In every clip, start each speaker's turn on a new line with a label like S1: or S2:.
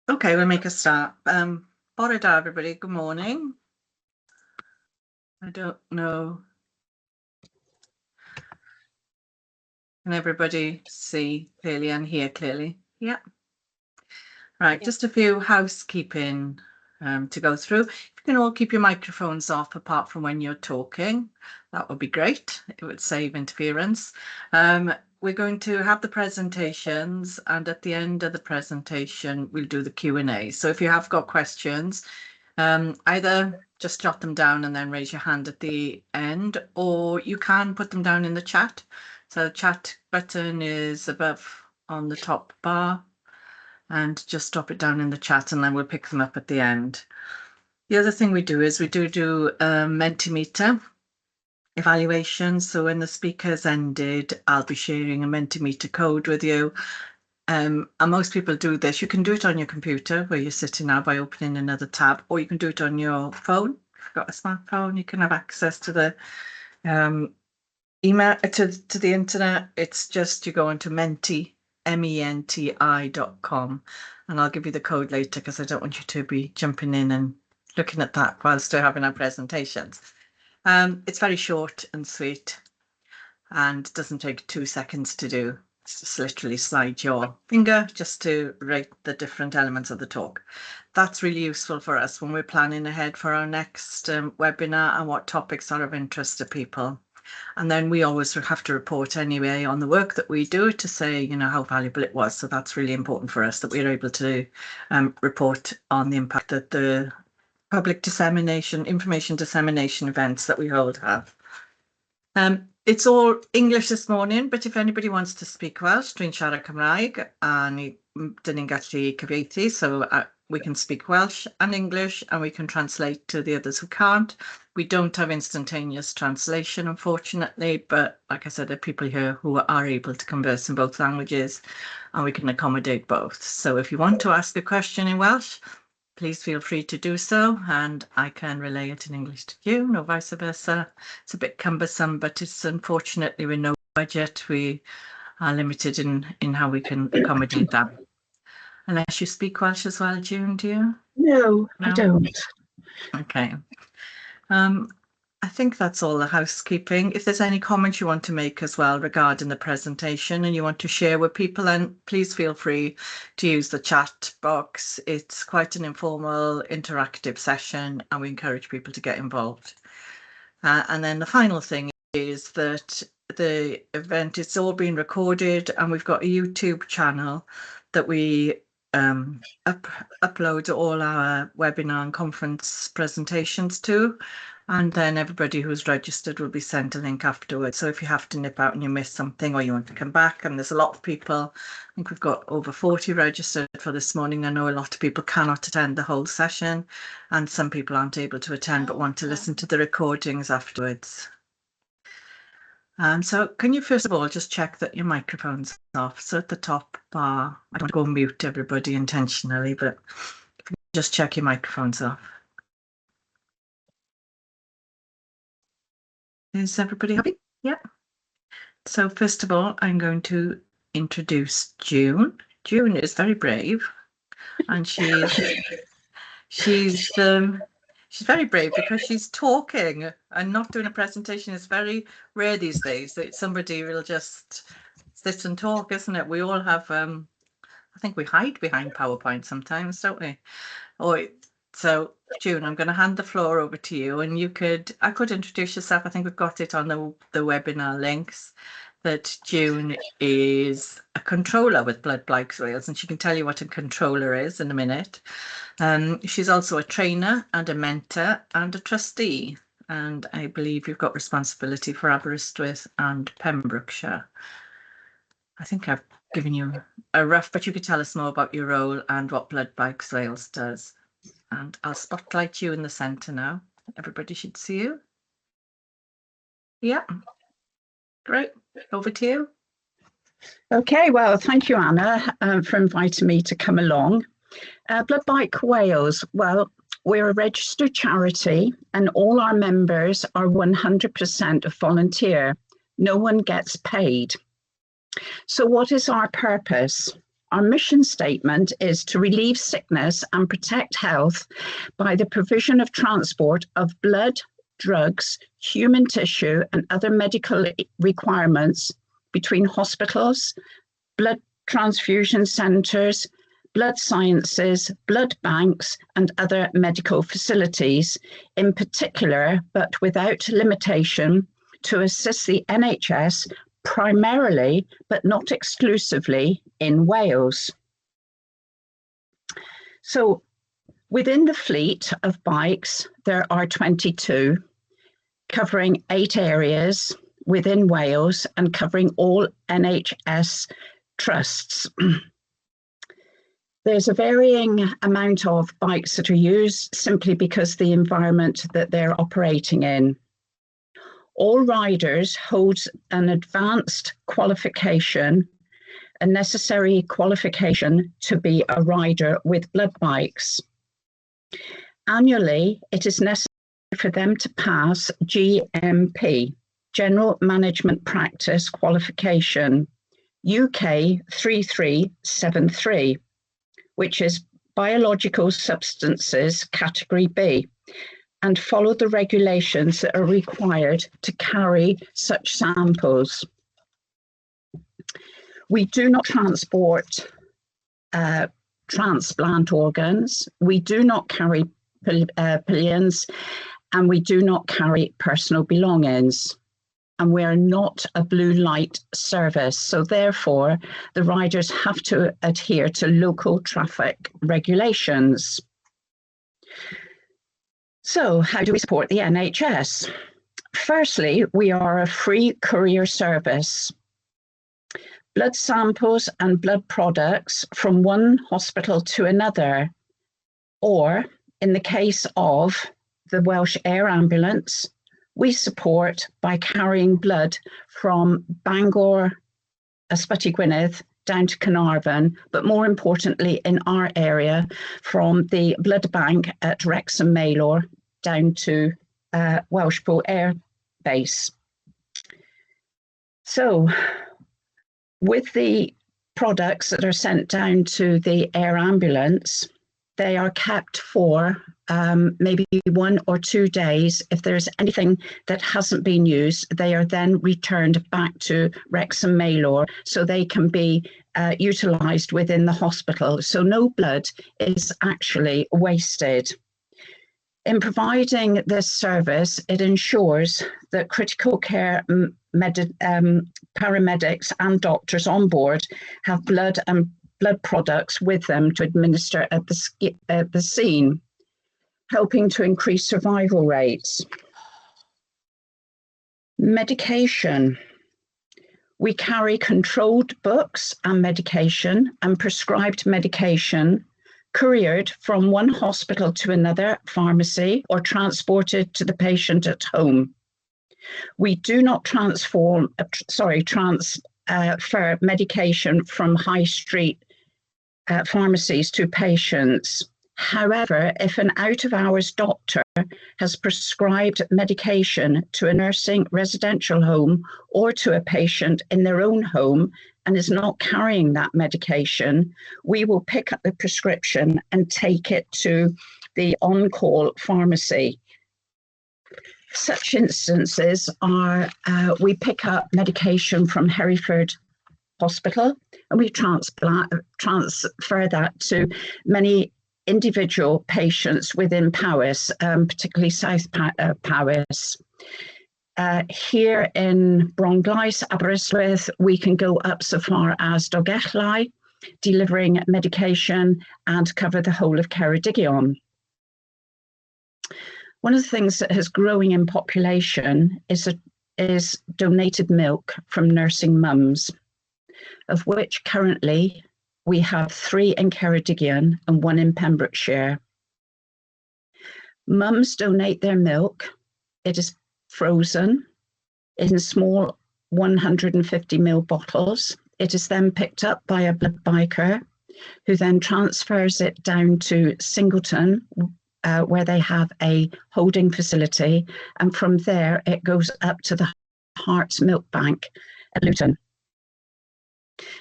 S1: Okay, we'll make a start. Bore da, everybody. Good morning. I don't know. Can everybody see clearly and hear clearly? Yeah. Right, just a few housekeeping to go through. If you can all keep your microphones off apart from when you're talking, that would be great. It would save interference. We're going to have the presentations, and at the end of the presentation, we'll do the Q&A. So if you have got questions, either just jot them down and then raise your hand at the end, or you can put them down in the chat. So the chat button is above on the top bar, and just drop it down in the chat and then we'll pick them up at the end. The other thing we do is we do a Mentimeter evaluation. So when the speaker's ended, I'll be sharing a Mentimeter code with you. And most people do this. You can do it on your computer where you're sitting now by opening another tab, or you can do it on your phone. If you've got a smartphone, you can have access to the email, to the internet. It's just you go into menti.com, and I'll give you the code later because I don't want you to be jumping in and looking at that whilst we're having our presentations. It's very short and sweet and doesn't take 2 seconds to do. It's just literally slide your finger just to rate the different elements of the talk. That's really useful for us when we're planning ahead for our next webinar and what topics are of interest to people. And then we always have to report anyway on the work that we do to say, you know, how valuable it was. So that's really important for us that we're able to report on the impact that the public dissemination, information dissemination events that we hold have. It's all English this morning, but if anybody wants to speak Welsh, dwi'n siarad Cymraeg, a ni dyn ni'n gallu cyfieithu, so we can speak Welsh and English, and we can translate to the others who can't. We don't have instantaneous translation, unfortunately, but like I said, there are people here who are able to converse in both languages, and we can accommodate both. So if you want to ask a question in Welsh, please feel free to do so, and I can relay it in English to you, or vice versa. It's a bit cumbersome, but it's unfortunately with no budget, we are limited in how we can accommodate that. Unless you speak Welsh as well, June, do you?
S2: No, I don't.
S1: Okay. I think that's all the housekeeping. If there's any comments you want to make as well regarding the presentation and you want to share with people, then please feel free to use the chat box. It's quite an informal, interactive session, and we encourage people to get involved. And then the final thing is that the event is all being recorded, and we've got a YouTube channel that we upload all our webinar and conference presentations to. And then everybody who's registered will be sent a link afterwards. So if you have to nip out and you miss something or you want to come back, and there's a lot of people, I think we've got over 40 registered for this morning. I know a lot of people cannot attend the whole session, and some people aren't able to attend but want to listen to the recordings afterwards. So can you first of all just check that your microphone's off? So at the top bar, I don't want to go mute everybody intentionally, but just check your microphones off. Is everybody happy? Yeah. So first of all, I'm going to introduce June. June is very brave, and she's very brave because she's talking and not doing a presentation. Is very rare these days that somebody will just sit and talk, isn't it? We all have, I think we hide behind PowerPoint sometimes, don't we? So June, I'm going to hand the floor over to you, and I could introduce yourself. I think we've got it on the webinar links, that June is a controller with Blood Bikes Wales, and she can tell you what a controller is in a minute. She's also a trainer and a mentor and a trustee, and I believe you've got responsibility for Aberystwyth and Pembrokeshire. I think I've given you a rough, but you could tell us more about your role and what Blood Bikes Wales does. And I'll spotlight you in the centre now. Everybody should see you. Yeah, great. Over to you.
S2: Okay, well, thank you, Anna, for inviting me to come along. Blood Bike Wales, well, we're a registered charity and all our members are 100% volunteer. No one gets paid. So what is our purpose? Our mission statement is to relieve sickness and protect health by the provision of transport of blood, drugs, human tissue, and other medical requirements between hospitals, blood transfusion centres, blood sciences, blood banks, and other medical facilities, in particular, but without limitation, to assist the NHS primarily, but not exclusively, in Wales. So within the fleet of bikes, there are 22, covering 8 areas within Wales and covering all NHS trusts. There's a varying amount of bikes that are used simply because the environment that they're operating in. All riders hold an advanced qualification, a necessary qualification to be a rider with blood bikes. Annually, it is necessary for them to pass GMP, General Management Practice Qualification, UK 3373, which is Biological Substances Category B, and follow the regulations that are required to carry such samples. We do not transport transplant organs, we do not carry pillions, and we do not carry personal belongings. And we are not a blue light service, so therefore the riders have to adhere to local traffic regulations. So how do we support the NHS? Firstly, we are a free courier service. Blood samples and blood products from one hospital to another, or in the case of the Welsh Air Ambulance, we support by carrying blood from Bangor, Ysbyty Gwynedd, down to Carnarvon, but more importantly in our area, from the blood bank at Wrexham Maelor down to Welshpool Air Base. So with the products that are sent down to the air ambulance, they are kept for maybe 1 or 2 days. If there's anything that hasn't been used, they are then returned back to Wrexham Maelor so they can be utilised within the hospital. So no blood is actually wasted. In providing this service, it ensures that critical care paramedics and doctors on board have blood and blood products with them to administer at the scene, helping to increase survival rates. Medication. We carry controlled books and medication and prescribed medication couriered from one hospital to another pharmacy or transported to the patient at home. We do not transfer medication from high street pharmacies to patients. However, if an out-of-hours doctor has prescribed medication to a nursing residential home or to a patient in their own home and is not carrying that medication, we will pick up the prescription and take it to the on-call pharmacy. Such instances are, we pick up medication from Hereford Hospital and we transfer that to many individual patients within Powys, particularly South Powys. Here in Bronglais, Aberystwyth, we can go up so far as Dolgellau, delivering medication and cover the whole of Ceredigion. One of the things that is growing in population is donated milk from nursing mums, of which currently we have 3 in Ceredigion and 1 in Pembrokeshire. Mums donate their milk. It is frozen in small 150ml bottles. It is then picked up by a blood biker who then transfers it down to Singleton, where they have a holding facility. And from there, it goes up to the Hearts Milk Bank at Luton.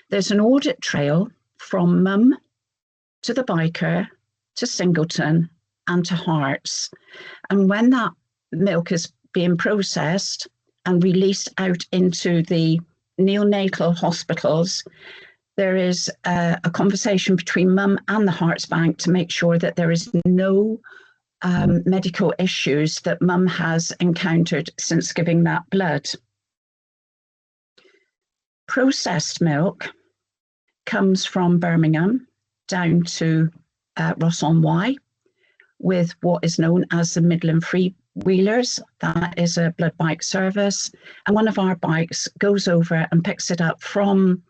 S2: There's an audit trail from mum to the biker to Singleton and to Hearts. And when that milk is being processed and released out into the neonatal hospitals, there is a conversation between mum and the Hearts Bank to make sure that there is no medical issues that mum has encountered since giving that blood. Processed milk comes from Birmingham down to Ross-on-Wye with what is known as the Midland Freewheelers. That is a blood bike service. And one of our bikes goes over and picks it up from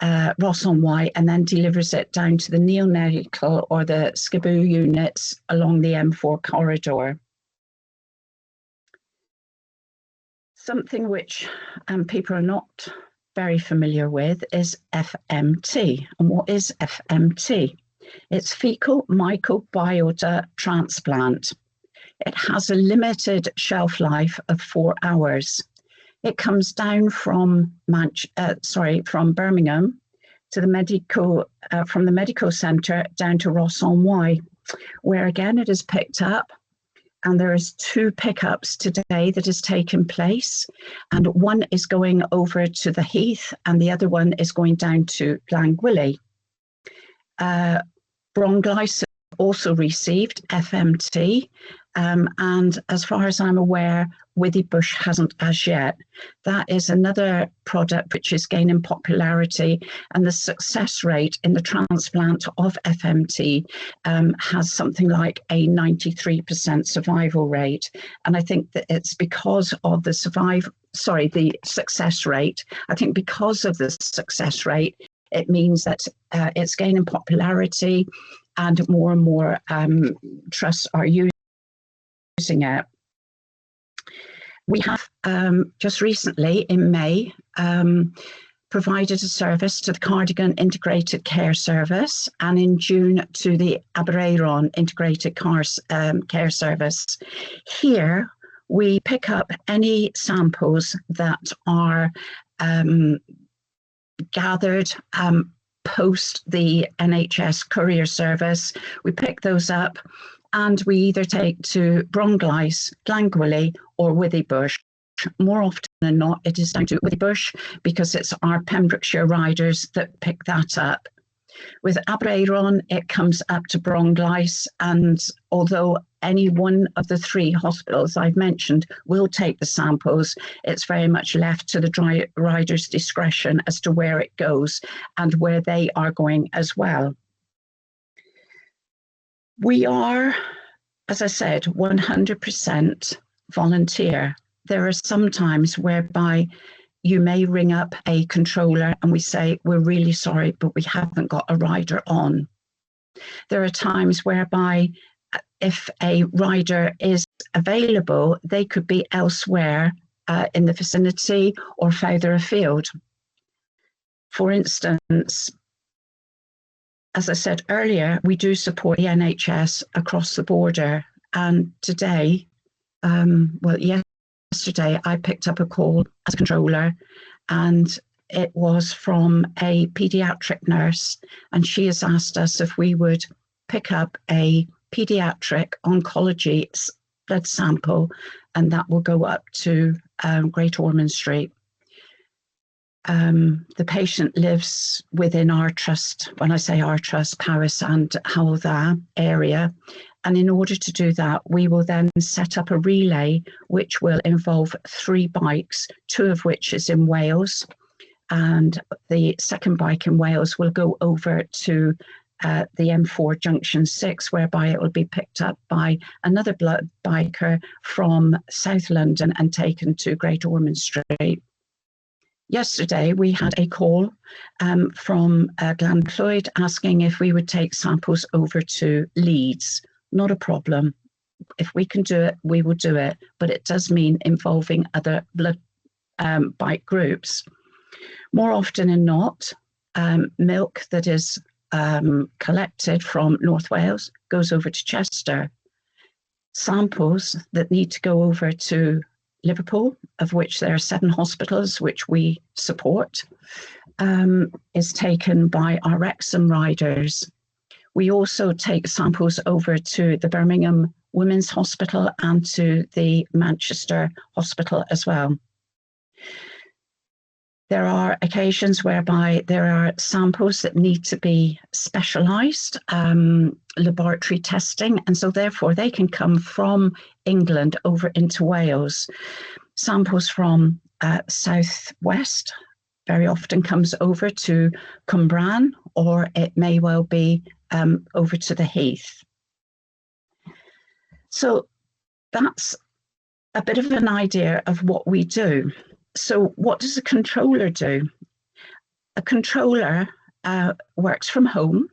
S2: Ross-on-Wye and then delivers it down to the neonatal or the SCIBU units along the M4 corridor. Something which people are not very familiar with is FMT. And what is FMT? It's fecal microbiota transplant. It has a limited shelf life of 4 hours. It comes down from Birmingham to the medical, from the medical centre down to Ross-on-Wye, where again it is picked up. And there is 2 pickups today that has taken place. And one is going over to the Heath and the other one is going down to Glangwili. Bronglice also received FMT. And as far as I'm aware, Withybush hasn't as yet. That is another product which is gaining popularity, and the success rate in the transplant of FMT has something like a 93% survival rate. And I think that it's because of the success rate. I think because of the success rate, it means that it's gaining popularity and more trusts are using it. We have just recently in May provided a service to the Cardigan Integrated Care Service and in June to the Aberaeron Integrated Care Service. Here we pick up any samples that are gathered post the NHS courier service. We pick those up and we either take to Bronglice, Glangwili or Withybush. More often than not, it is down to Withybush because it's our Pembrokeshire riders that pick that up. With Aberaeron, it comes up to Bronglice, and although any one of the 3 hospitals I've mentioned will take the samples, it's very much left to the rider's discretion as to where it goes and where they are going as well. We are, as I said, 100% volunteer. There are some times whereby you may ring up a controller and we say, we're really sorry, but we haven't got a rider on. There are times whereby if a rider is available, they could be elsewhere in the vicinity or further afield. For instance, as I said earlier, we do support the NHS across the border. And today, yesterday, I picked up a call as a controller, and it was from a paediatric nurse, and she has asked us if we would pick up a paediatric oncology blood sample, and that will go up to Great Ormond Street. The patient lives within our trust, when I say our trust, Powys and Howther area. And in order to do that, we will then set up a relay, which will involve 3 bikes, 2 of which is in Wales. And the second bike in Wales will go over to the M4 Junction 6, whereby it will be picked up by another blood biker from South London and taken to Great Ormond Street. Yesterday, we had a call from Glanployd asking if we would take samples over to Leeds. Not a problem. If we can do it, we will do it. But it does mean involving other blood bike groups. More often than not, milk that is collected from North Wales goes over to Chester. Samples that need to go over to Liverpool, of which there are 7 hospitals which we support, is taken by our Wrexham riders. We also take samples over to the Birmingham Women's Hospital and to the Manchester Hospital as well. There are occasions whereby there are samples that need to be specialised laboratory testing, and so therefore they can come from England over into Wales. Samples from southwest very often comes over to Cwmbran, or it may well be over to the Heath. So that's a bit of an idea of what we do. So what does a controller do? A controller works from home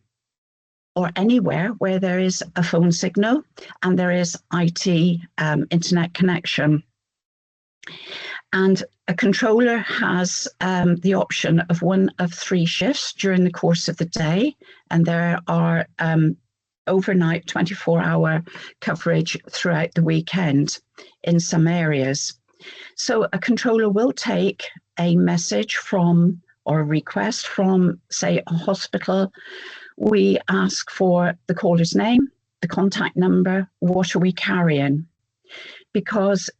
S2: or anywhere where there is a phone signal and there is IT internet connection. And a controller has the option of one of 3 shifts during the course of the day, and there are overnight 24-hour coverage throughout the weekend in some areas. So a controller will take a message from, or a request from, say, a hospital. We ask for the caller's name, the contact number, what are we carrying? Because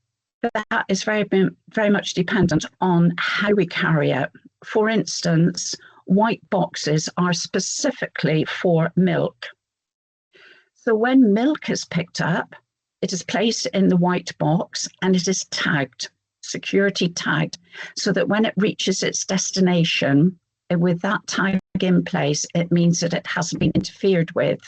S2: that is very much dependent on how we carry it. For instance, white boxes are specifically for milk. So when milk is picked up, it is placed in the white box and it is tagged, security tagged, so that when it reaches its destination, with that tag in place, it means that it hasn't been interfered with.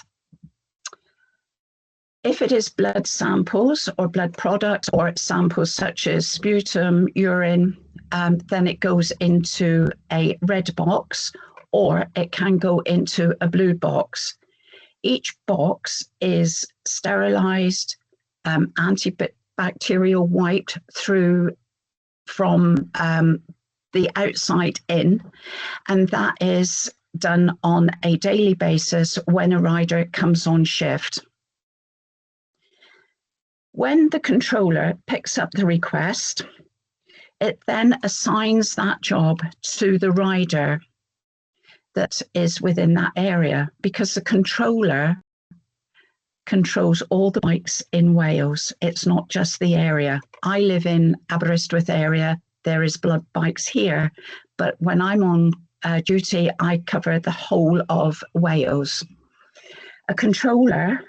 S2: If it is blood samples or blood products or samples such as sputum, urine, then it goes into a red box, or it can go into a blue box. Each box is sterilised, antibacterial wiped through from the outside in, and that is done on a daily basis when a rider comes on shift. When the controller picks up the request, it then assigns that job to the rider that is within that area, because the controller controls all the bikes in Wales. It's not just the area. I live in Aberystwyth area. There is blood bikes here, but when I'm on duty, I cover the whole of Wales. A controller,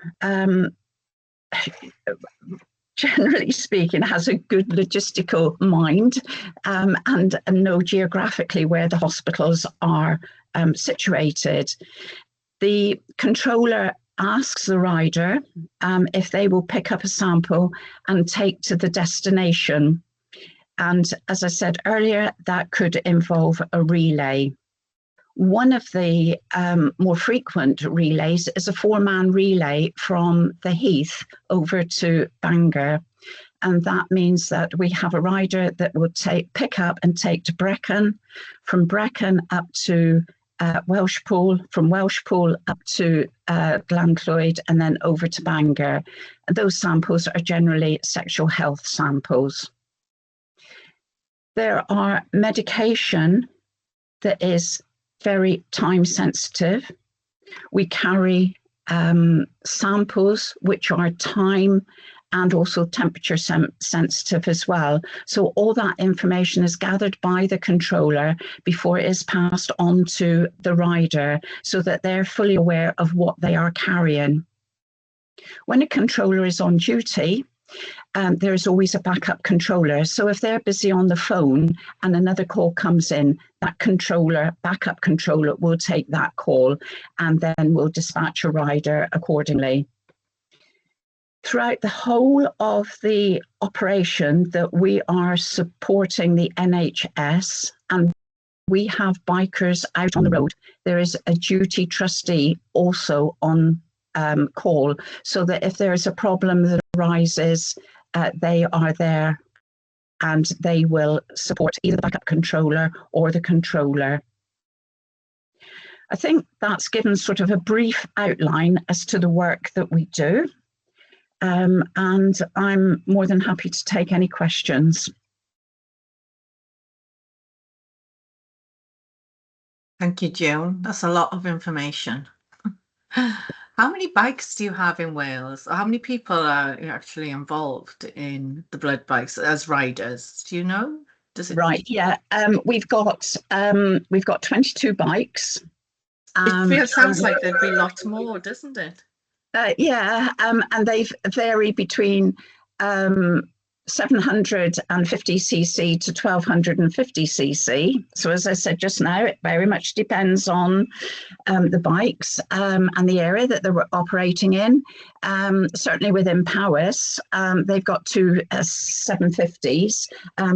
S2: generally speaking, has a good logistical mind and know geographically where the hospitals are situated. The controller asks the rider if they will pick up a sample and take to the destination. And as I said earlier, that could involve a relay. One of the more frequent relays is a 4-man relay from the Heath over to Bangor. And that means that we have a rider that will pick up and take to Brecon, from Brecon up to Welshpool, from Welshpool up to Glanllwyd, and then over to Bangor. And those samples are generally sexual health samples. There are medication that is very time sensitive. We carry samples which are time and also temperature sensitive as well. So all that information is gathered by the controller before it is passed on to the rider, so that they're fully aware of what they are carrying. When a controller is on duty, there is always a backup controller. So if they're busy on the phone and another call comes in, that backup controller will take that call and then will dispatch a rider accordingly. Throughout the whole of the operation that we are supporting the NHS, and we have bikers out on the road, there is a duty trustee also on call, so that if there is a problem that arises, they are there and they will support either the backup controller or the controller. I think that's given sort of a brief outline as to the work that we do, and I'm more than happy to take any questions.
S1: Thank you, Joan. That's a lot of information. How many bikes do you have in Wales? Or how many people are actually involved in the blood bikes as riders? Do you know? Does it?
S2: Right, yeah. We've got 22 bikes.
S1: It sounds like there'd be lots more, doesn't it?
S2: Yeah, and they've varied between 750cc to 1250cc. So as I said just now, it very much depends on the bikes and the area that they're operating in. Certainly within Powys, they've got two 750s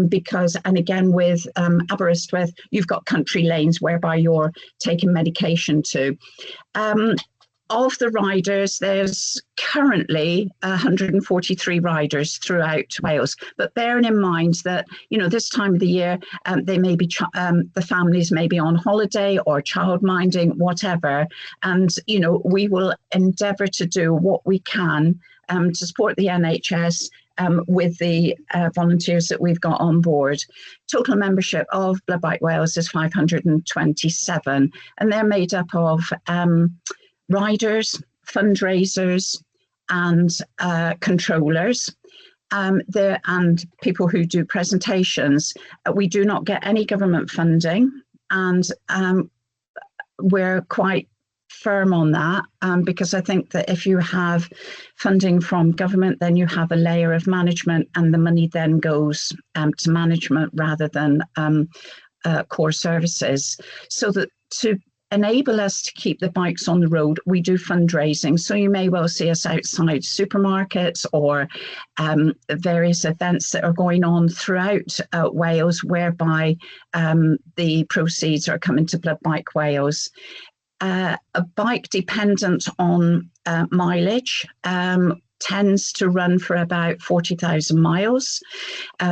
S2: because, and again with Aberystwyth, you've got country lanes whereby you're taking medication to. Of the riders, there's currently 143 riders throughout Wales. But bearing in mind that, you know, this time of the year, they may be the families may be on holiday or childminding, whatever. And, you know, we will endeavour to do what we can to support the NHS with the volunteers that we've got on board. Total membership of Blood Bike Wales is 527, and they're made up of riders, fundraisers, and controllers. And people who do presentations. We do not get any government funding, and we're quite firm on that because I think that if you have funding from government, then you have a layer of management, and the money then goes to management rather than core services. So that to enable us to keep the bikes on the road, we do fundraising. So you may well see us outside supermarkets or various events that are going on throughout Wales, whereby the proceeds are coming to Blood Bike Wales. A bike dependent on mileage tends to run for about 40,000 miles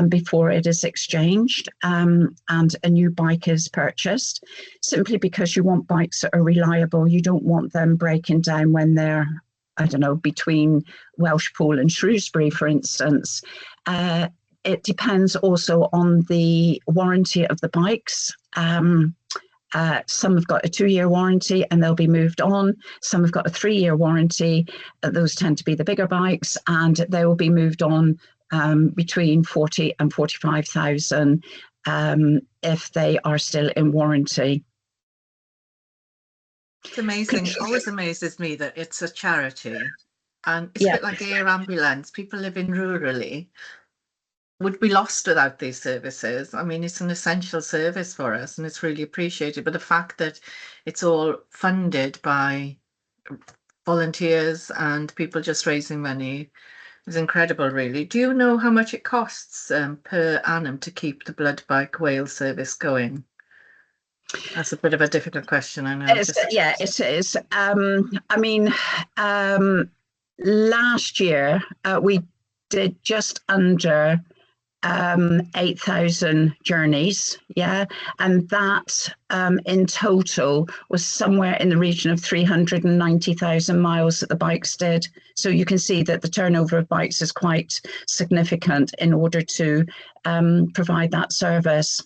S2: before it is exchanged and a new bike is purchased, simply because you want bikes that are reliable. You don't want them breaking down when they're, I don't know, between Welshpool and Shrewsbury, for instance. It depends also on the warranty of the bikes. Some have got a 2-year warranty and they'll be moved on. Some have got a 3-year warranty. Those tend to be the bigger bikes, and they will be moved on between 40 and 45,000 if they are still in warranty.
S1: It's amazing. It always amazes me that it's a charity, and it's a bit like air ambulance. People living rurally would be lost without these services. I mean, it's an essential service for us and it's really appreciated. But the fact that it's all funded by volunteers and people just raising money is incredible, really. Do you know how much it costs per annum to keep the Blood Bike Wales service going? That's a bit of a difficult question, I know.
S2: Yeah, it is. I mean, last year we did just under 8,000 journeys, and that in total was somewhere in the region of 390,000 miles that the bikes did. So you can see that the turnover of bikes is quite significant in order to provide that service.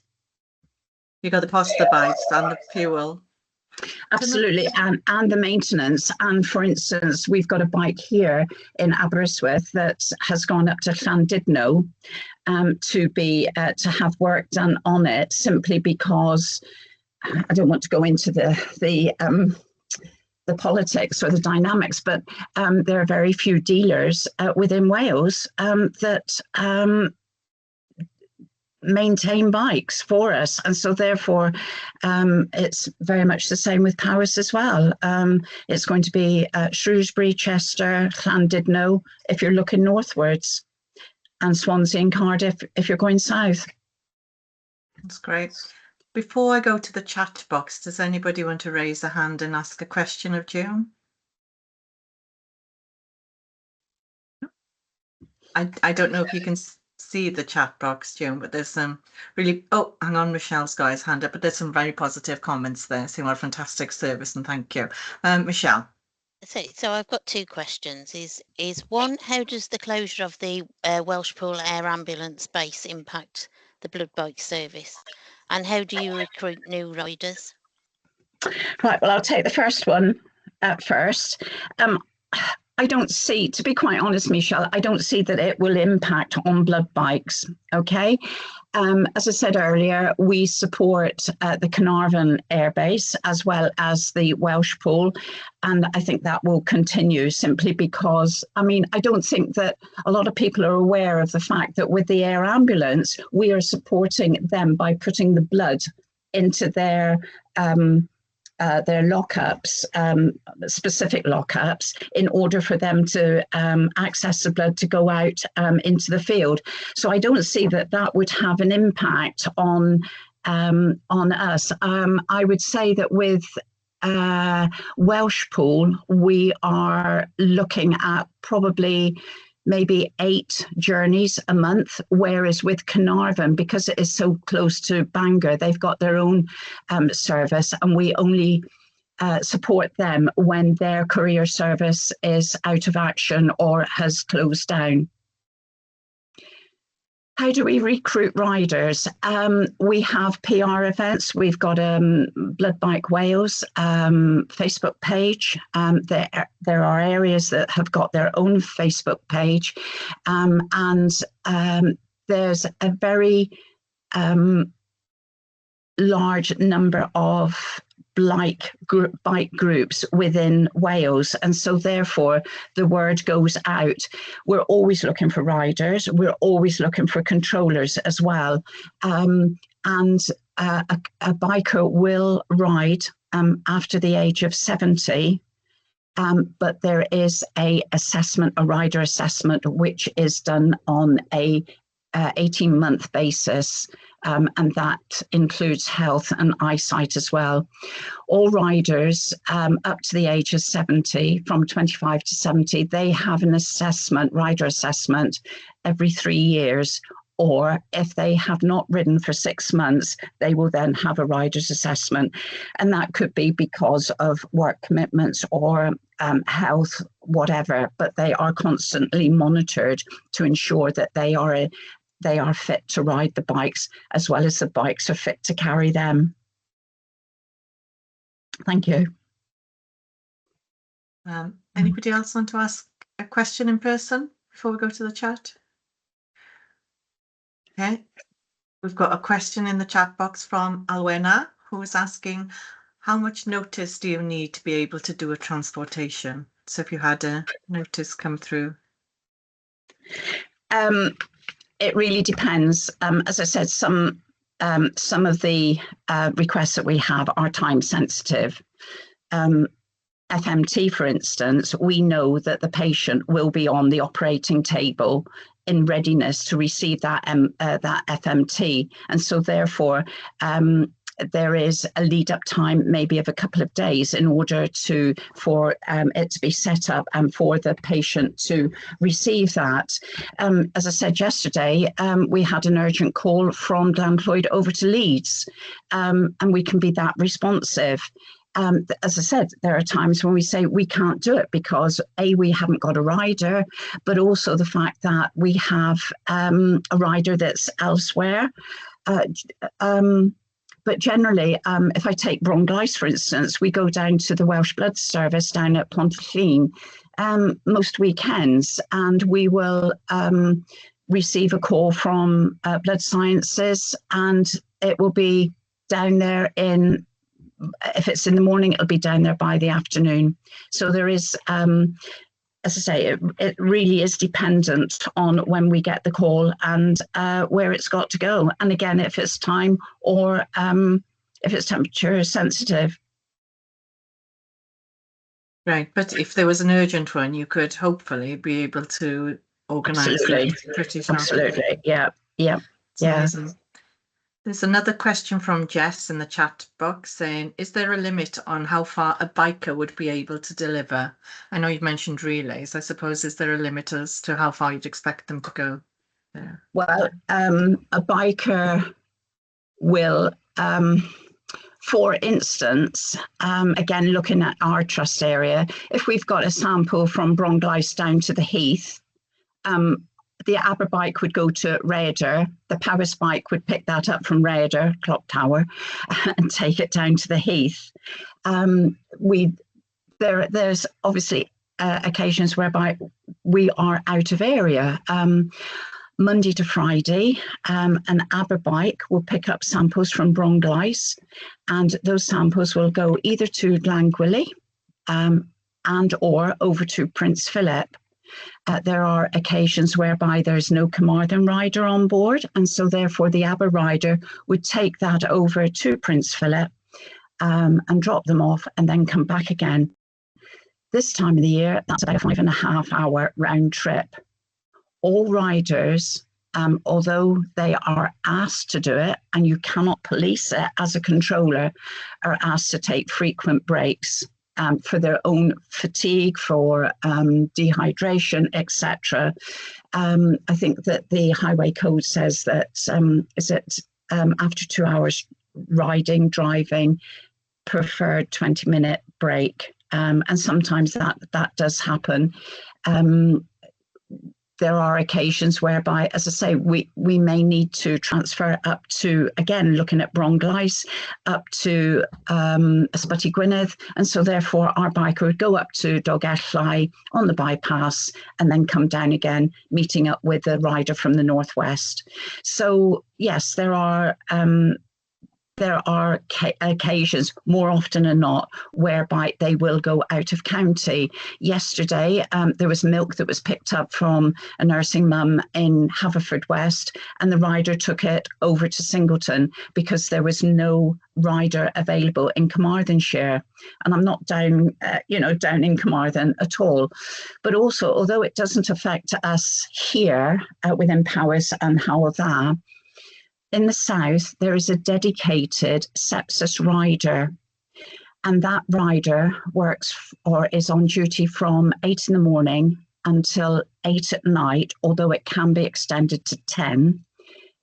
S1: You got the cost of the bikes and the fuel.
S2: Absolutely, and the maintenance. And for instance, we've got a bike here in Aberystwyth that has gone up to Llandudno to have work done on it, simply because I don't want to go into the politics or the dynamics, but there are very few dealers within Wales that maintain bikes for us, and so therefore it's very much the same with Powys as well. It's going to be Shrewsbury, Chester, Llandudno if you're looking northwards, and Swansea and Cardiff if you're going south.
S1: That's great. Before I go to the chat box, does anybody want to raise a hand and ask a question of June? I don't know if you can see the chat box, June, but there's some really, oh, hang on, Michelle's got his hand up, but there's some very positive comments there saying what a fantastic service, and thank you. Michelle.
S3: So I've got two questions. Is one, how does the closure of the Welshpool Air Ambulance base impact the blood bike service, and how do you recruit new riders?
S2: Right, well, I'll take the first one at first. I don't see, to be quite honest, Michelle, I don't see that it will impact on blood bikes, okay? As I said earlier, we support the Carnarvon Airbase as well as the Welsh Pool, and I think that will continue simply because, I mean, I don't think that a lot of people are aware of the fact that with the air ambulance, we are supporting them by putting the blood into their lockups, specific lockups, in order for them to access the blood to go out into the field. So I don't see that that would have an impact on us. I would say that with Welsh Pool, we are looking at probably maybe 8 journeys a month, whereas with Carnarvon, because it is so close to Bangor, they've got their own service, and we only support them when their courier service is out of action or has closed down. How do we recruit riders? We have PR events. We've got Blood Bike Wales Facebook page. There are areas that have got their own Facebook page, and there's a very large number of bike groups within Wales, and so therefore the word goes out. We're always looking for riders, we're always looking for controllers as well, and a biker will ride after the age of 70, but there is a rider assessment which is done on a 18-month basis, and that includes health and eyesight as well. All riders up to the age of 70, from 25 to 70, they have an assessment, rider assessment, every 3 years, or if they have not ridden for 6 months, they will then have a rider's assessment. And that could be because of work commitments or health, whatever, but they are constantly monitored to ensure that they are fit to ride the bikes, as well as the bikes are fit to carry them. Thank you.
S1: Anybody else want to ask a question in person before we go to the chat? Okay, we've got a question in the chat box from Alwena, who is asking, how much notice do you need to be able to do a transportation? So if you had a notice come through.
S2: It really depends. As I said, some of the requests that we have are time sensitive. FMT, for instance, we know that the patient will be on the operating table in readiness to receive that FMT, and so therefore there is a lead up time maybe of a couple of days in order for it to be set up and for the patient to receive that. As I said yesterday, we had an urgent call from Glanfloyd over to Leeds, and we can be that responsive. As I said, there are times when we say we can't do it because A, we haven't got a rider, but also the fact that we have a rider that's elsewhere. But generally, if I take Bronglais, for instance, we go down to the Welsh Blood Service down at Pontyclun most weekends, and we will receive a call from Blood Sciences, and it will be down there if it's in the morning, it'll be down there by the afternoon. So there is, as I say, it really is dependent on when we get the call and where it's got to go. And again, if it's time or if it's temperature sensitive.
S1: Right, but if there was an urgent one, you could hopefully be able to organise it pretty sharply.
S2: Absolutely, yeah.
S1: Amazing. There's another question from Jess in the chat box saying, is there a limit on how far a biker would be able to deliver? I know you've mentioned relays. I suppose, is there a limit as to how far you'd expect them to go? Yeah.
S2: Well, a biker will, for instance, again, looking at our trust area, if we've got a sample from Bronglais down to the Heath, the ABBA bike would go to Raider, the Powys bike would pick that up from Raider, Clock Tower, and take it down to the Heath. There's obviously occasions whereby we are out of area. Monday to Friday, an ABBA bike will pick up samples from Bronglais, and those samples will go either to Glangwili and or over to Prince Philip. There are occasions whereby there's no Carmarthen rider on board, and so therefore the ABBA rider would take that over to Prince Philip and drop them off and then come back again. This time of the year, that's about a 5.5 hour round trip. All riders, although they are asked to do it, and you cannot police it as a controller, are asked to take frequent breaks for their own fatigue, for dehydration, etc. I think that the highway code says that after 2 hours riding, driving, preferred 20-minute break. And sometimes that does happen. There are occasions whereby, as I say, we may need to transfer up to, again, looking at Bronglais, up to Ysbyty Gwynedd. And so therefore our biker would go up to Dolgellau on the bypass and then come down again, meeting up with the rider from the northwest. So yes, there are occasions, more often than not, whereby they will go out of county. Yesterday, there was milk that was picked up from a nursing mum in Haverfordwest, and the rider took it over to Singleton because there was no rider available in Carmarthenshire. And I'm not down in Carmarthen at all. But also, although it doesn't affect us here within Powys and Hywel Dda, in the south, there is a dedicated sepsis rider, and that rider works or is on duty from 8 in the morning until 8 at night, although it can be extended to 10.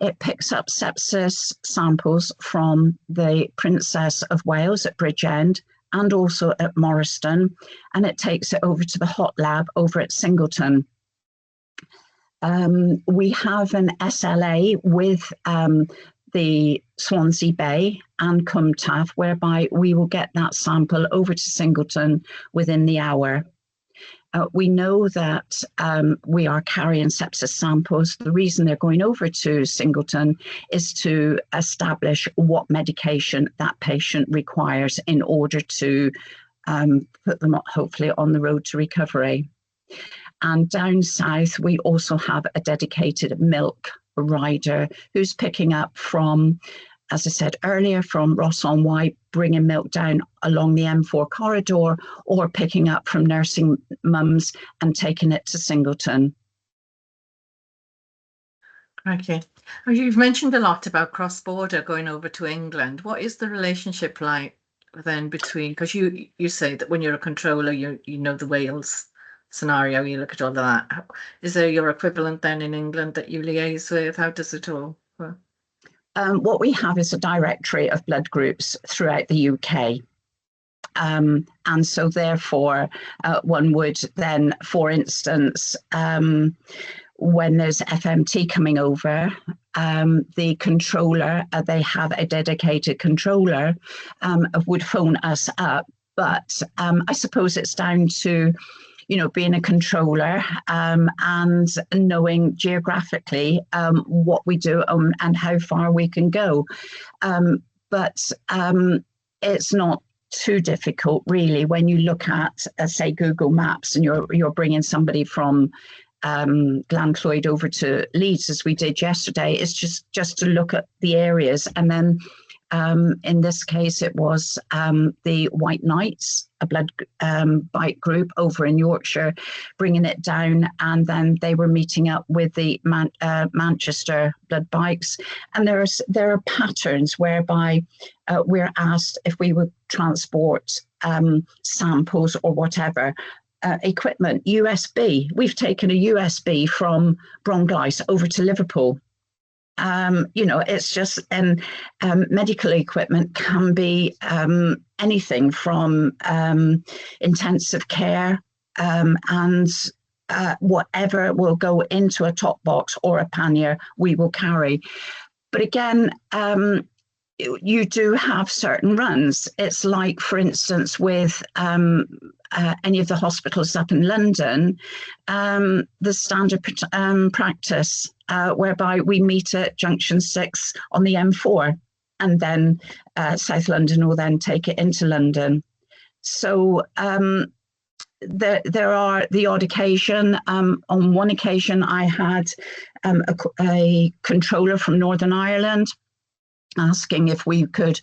S2: It picks up sepsis samples from the Princess of Wales at Bridgend and also at Morriston, and it takes it over to the hot lab over at Singleton. We have an SLA with the Swansea Bay and Cwmtaf, whereby we will get that sample over to Singleton within the hour. We know that we are carrying sepsis samples. The reason they're going over to Singleton is to establish what medication that patient requires in order to put them hopefully on the road to recovery. And down south, we also have a dedicated milk rider who's picking up from, as I said earlier, from Ross-on-Wye, bringing milk down along the M4 corridor, or picking up from nursing mums and taking it to Singleton.
S1: Okay. You've mentioned a lot about cross-border going over to England. What is the relationship like then between, because you say that when you're a controller, you know the Wales scenario, you look at all of that. Is there your equivalent then in England that you liaise with? How does it all work?
S2: What we have is a directory of blood groups throughout the UK. And so therefore, one would then, for instance, when there's FMT coming over, the controller, they have a dedicated controller, would phone us up. But I suppose it's down to being a controller and knowing geographically what we do and how far we can go. But it's not too difficult, really, when you look at, say, Google Maps, and you're bringing somebody from Glencloyd over to Leeds, as we did yesterday. It's just to look at the areas, and then in this case, it was the White Knights, a blood bike group over in Yorkshire, bringing it down, and then they were meeting up with the Manchester blood bikes. And there are patterns whereby we're asked if we would transport samples or whatever. Equipment, USB. We've taken a USB from Bronglais over to Liverpool. It's just, and medical equipment can be anything from intensive care and whatever will go into a top box or a pannier, we will carry. But again, you do have certain runs. It's like, for instance, with any of the hospitals up in London, the standard practice, whereby we meet at Junction 6 on the M4, and then South London will then take it into London. So there are the odd occasion. On one occasion, I had a controller from Northern Ireland asking if we could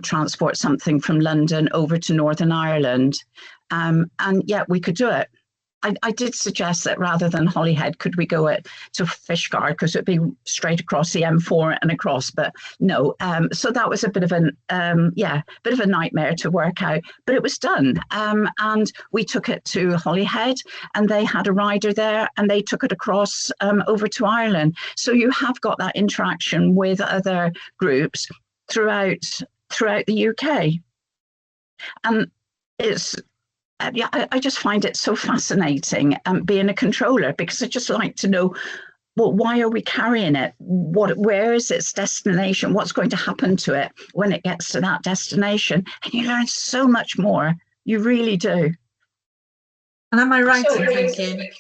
S2: transport something from London over to Northern Ireland. And yet we could do it. I did suggest that rather than Holyhead, could we go to Fishguard, because it'd be straight across the M4 and across, but no. So that was a bit of a nightmare to work out, but it was done. And we took it to Holyhead, and they had a rider there, and they took it across over to Ireland. So you have got that interaction with other groups throughout the UK. And it's, I just find it so fascinating being a controller, because I just like to know, well, why are we carrying it? Where is its destination? What's going to happen to it when it gets to that destination? And you learn so much more. You really do.
S1: And am I right in thinking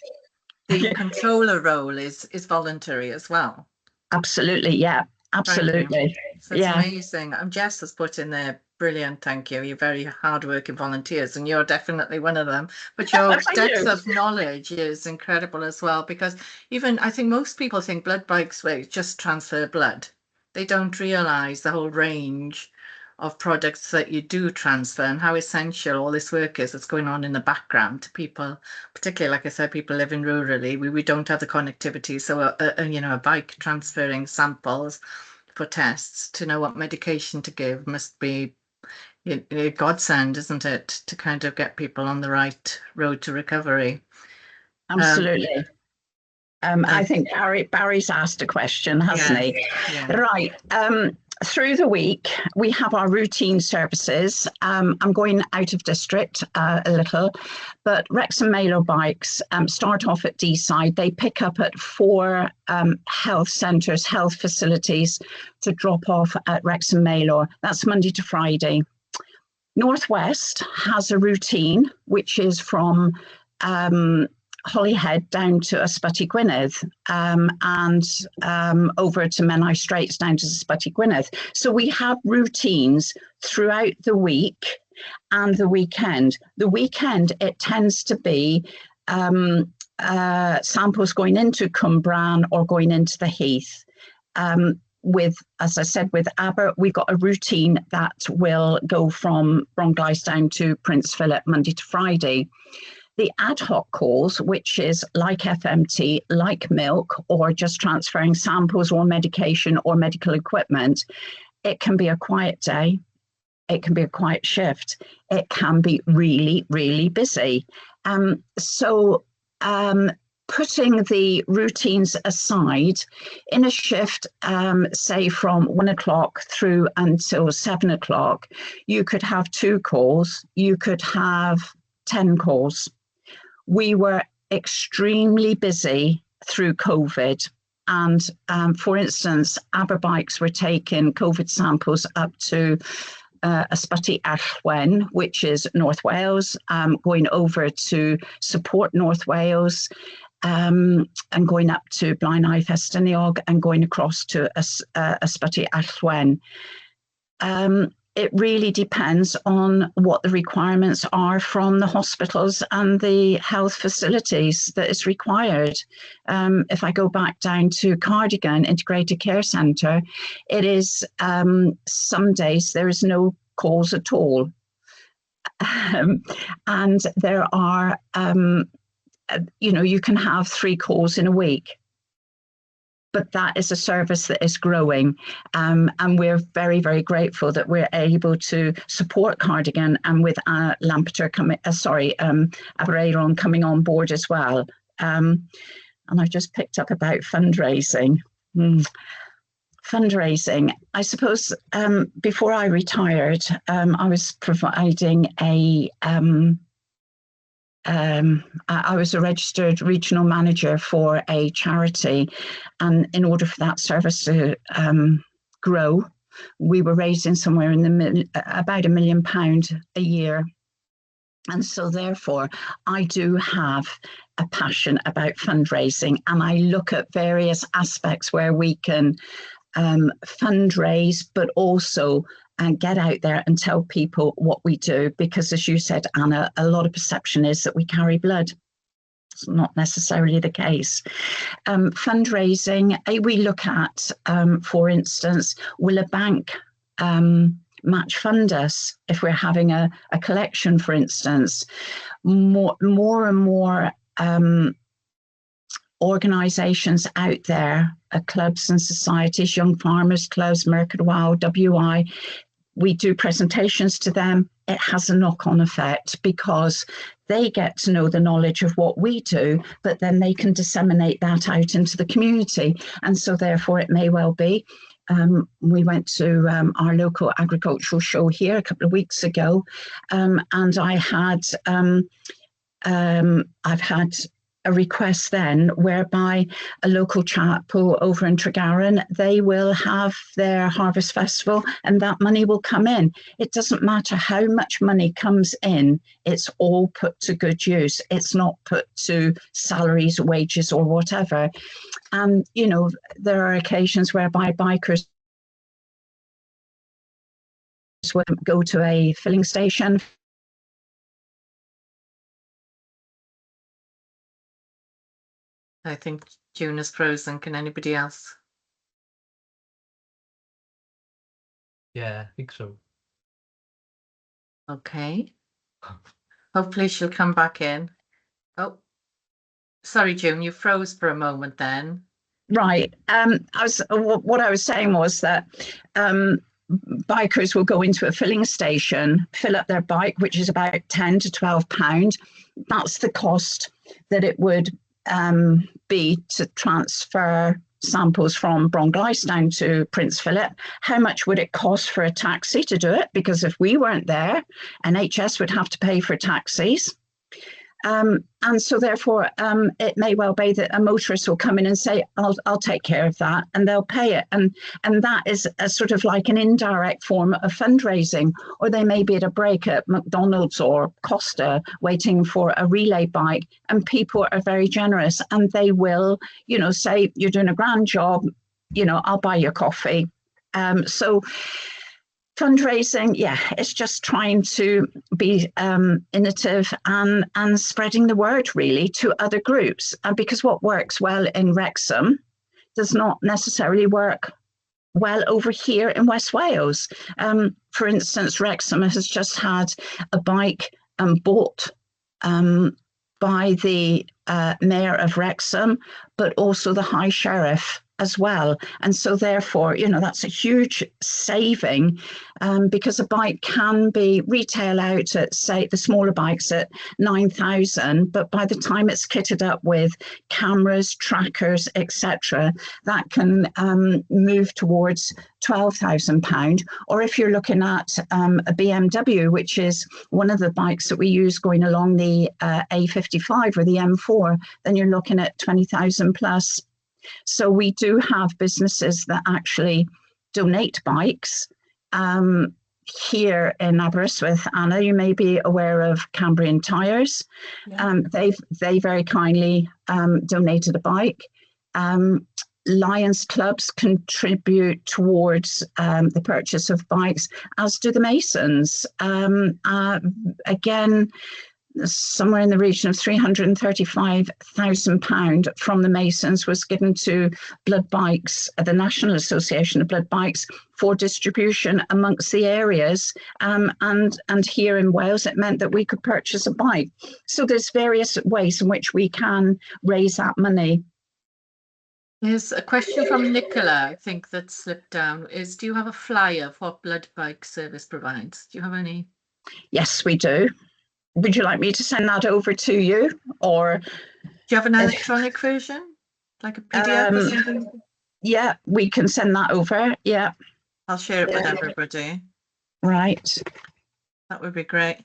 S1: the controller role is voluntary as well?
S2: Absolutely, yeah. Absolutely.
S1: So it's amazing. Jess has put in there, brilliant, thank you. You're very hardworking volunteers, and you're definitely one of them. But your depth of knowledge is incredible as well, because even I think most people think blood bikes just transfer blood. They don't realise the whole range of products that you do transfer and how essential all this work is that's going on in the background to people, particularly, like I said, people living rurally. We don't have the connectivity, so a bike transferring samples for tests to know what medication to give must be a godsend, isn't it, to kind of get people on the right road to recovery.
S2: Absolutely. I think Barry's asked a question, hasn't he?
S1: Yeah.
S2: Right. Through the week, we have our routine services. I'm going out of district a little, but Wrexham Mallow bikes start off at Deeside. They pick up at 4 health centres, health facilities, to drop off at Wrexham Mallow. That's Monday to Friday. Northwest has a routine, which is from Holyhead down to Ysbyty Gwynedd, and over to Menai Straits down to Ysbyty Gwynedd. So we have routines throughout the week and the weekend. The weekend, it tends to be samples going into Cumbran or going into the Heath. As I said, with Aber, we've got a routine that will go from Bronglais down to Prince Philip Monday to Friday. The ad hoc calls, which is like FMT, like milk, or just transferring samples or medication or medical equipment, it can be a quiet day. It can be a quiet shift. It can be really, really busy. Putting the routines aside, in a shift, say from 1 o'clock through until 7 o'clock, you could have 2 calls, you could have 10 calls. We were extremely busy through COVID. And for instance, Aber bikes were taking COVID samples up to Ysbyty Allwen, which is North Wales, going over to support North Wales, and going up to Blaenau Festiniog, and going across to Ysbyty Allwen. It really depends on what the requirements are from the hospitals and the health facilities that is required. If I go back down to Cardigan Integrated Care Centre, it is some days there is no calls at all. And there are, you can have 3 calls in a week. But that is a service that is growing, and we're very, very grateful that we're able to support Cardigan, and with Lampeter coming, Avery coming on board as well. And I've just picked up about fundraising. Fundraising. I suppose before I retired, I was providing a I was a registered regional manager for a charity, and in order for that service to grow, we were raising somewhere in the about £1 million a year. And so therefore, I do have a passion about fundraising, and I look at various aspects where we can fundraise, but also get out there and tell people what we do. Because as you said, Anna, a lot of perception is that we carry blood. It's not necessarily the case. Fundraising, we look at, for instance, will a bank match fund us if we're having a collection, for instance? More and more organisations out there, clubs and societies, Young Farmers Clubs, Mercat Wild, WI, we do presentations to them. It has a knock-on effect because they get to know the knowledge of what we do, but then they can disseminate that out into the community. And so therefore it may well be, we went to our local agricultural show here a couple of weeks ago, and I've had a request then whereby a local chapel over in Tregaron, they will have their harvest festival and that money will come in. It doesn't matter how much money comes in, it's all put to good use. It's not put to salaries, wages or whatever. And, you know, there are occasions whereby bikers will go to a filling station.
S1: I think June is frozen. Can anybody else?
S4: Yeah, I think so.
S1: Okay. Hopefully she'll come back in. Oh, sorry, June, you froze for a moment then.
S2: Right. What I was saying was that bikers will go into a filling station, fill up their bike, which is about £10 to £12. That's the cost that it would be to transfer samples from Brongleice down to Prince Philip. How much would it cost for a taxi to do it? Because if we weren't there, NHS would have to pay for taxis. And so therefore, it may well be that a motorist will come in and say, I'll take care of that, and they'll pay it. And that is a sort of like an indirect form of fundraising. Or they may be at a break at McDonald's or Costa waiting for a relay bike, and people are very generous and they will, you know, say, you're doing a grand job, you know, I'll buy your coffee. So fundraising, yeah, it's just trying to be innovative and spreading the word really to other groups. Because what works well in Wrexham does not necessarily work well over here in West Wales. For instance, Wrexham has just had a bike bought by the Mayor of Wrexham, but also the High Sheriff as well. And so therefore, you know, that's a huge saving because a bike can be retail out at, say, the smaller bikes at 9,000, but by the time it's kitted up with cameras, trackers, etc., that can move towards £12,000. Or if you're looking at a BMW, which is one of the bikes that we use going along the A55 or the M4, then you're looking at 20,000 plus. So we do have businesses that actually donate bikes. Here in Aberystwyth, Anna, you may be aware of Cambrian Tyres. Yeah. They very kindly donated a bike. Lions clubs contribute towards the purchase of bikes, as do the Masons. Again, somewhere in the region of £335,000 from the Masons was given to Blood Bikes, the National Association of Blood Bikes, for distribution amongst the areas. And here in Wales, it meant that we could purchase a bike. So there's various ways in which we can raise that money.
S1: There's a question from Nicola, I think, that slipped down, is do you have a flyer for what Blood Bike service provides? Do you have any?
S2: Yes, we do. Would you like me to send that over to you, or
S1: do you have an electronic version, like a PDF or something?
S2: Yeah, we can send that over. Yeah,
S1: I'll share it with everybody.
S2: Right,
S1: that would be great.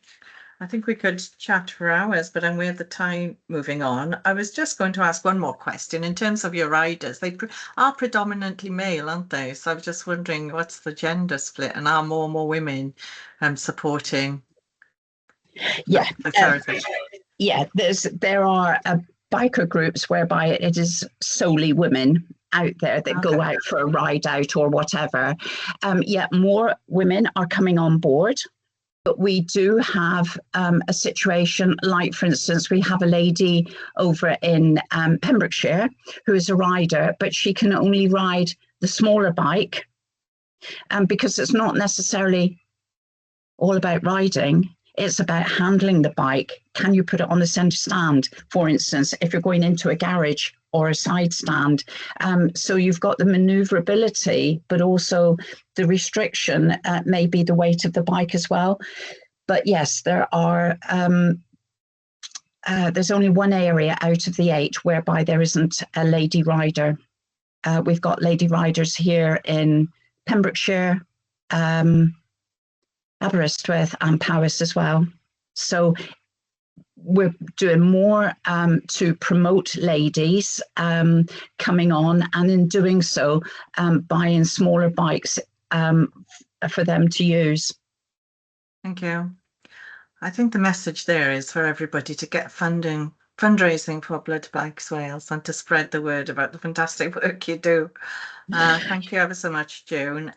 S1: I think we could chat for hours, but I'm with the time moving on. I was just going to ask one more question in terms of your riders. They are predominantly male, aren't they? So I was just wondering, what's the gender split, and are more and more women supporting
S2: Yeah,
S1: the charity?
S2: yeah. There are biker groups whereby it is solely women out there that go out for a ride out or whatever. Yeah, more women are coming on board. But we do have a situation like, for instance, we have a lady over in Pembrokeshire who is a rider, but she can only ride the smaller bike because it's not necessarily all about riding. It's about handling the bike. Can you put it on the centre stand, for instance, if you're going into a garage or a side stand? So you've got the manoeuvrability, but also the restriction may be the weight of the bike as well. But yes, there are. There's only one area out of the 8 whereby there isn't a lady rider. We've got lady riders here in Pembrokeshire, Aberystwyth and Powys as well. So we're doing more to promote ladies coming on, and in doing so, buying smaller bikes for them to use.
S1: Thank you. I think the message there is for everybody to get fundraising for Blood Bikes Wales, and to spread the word about the fantastic work you do. Thank you ever so much, June.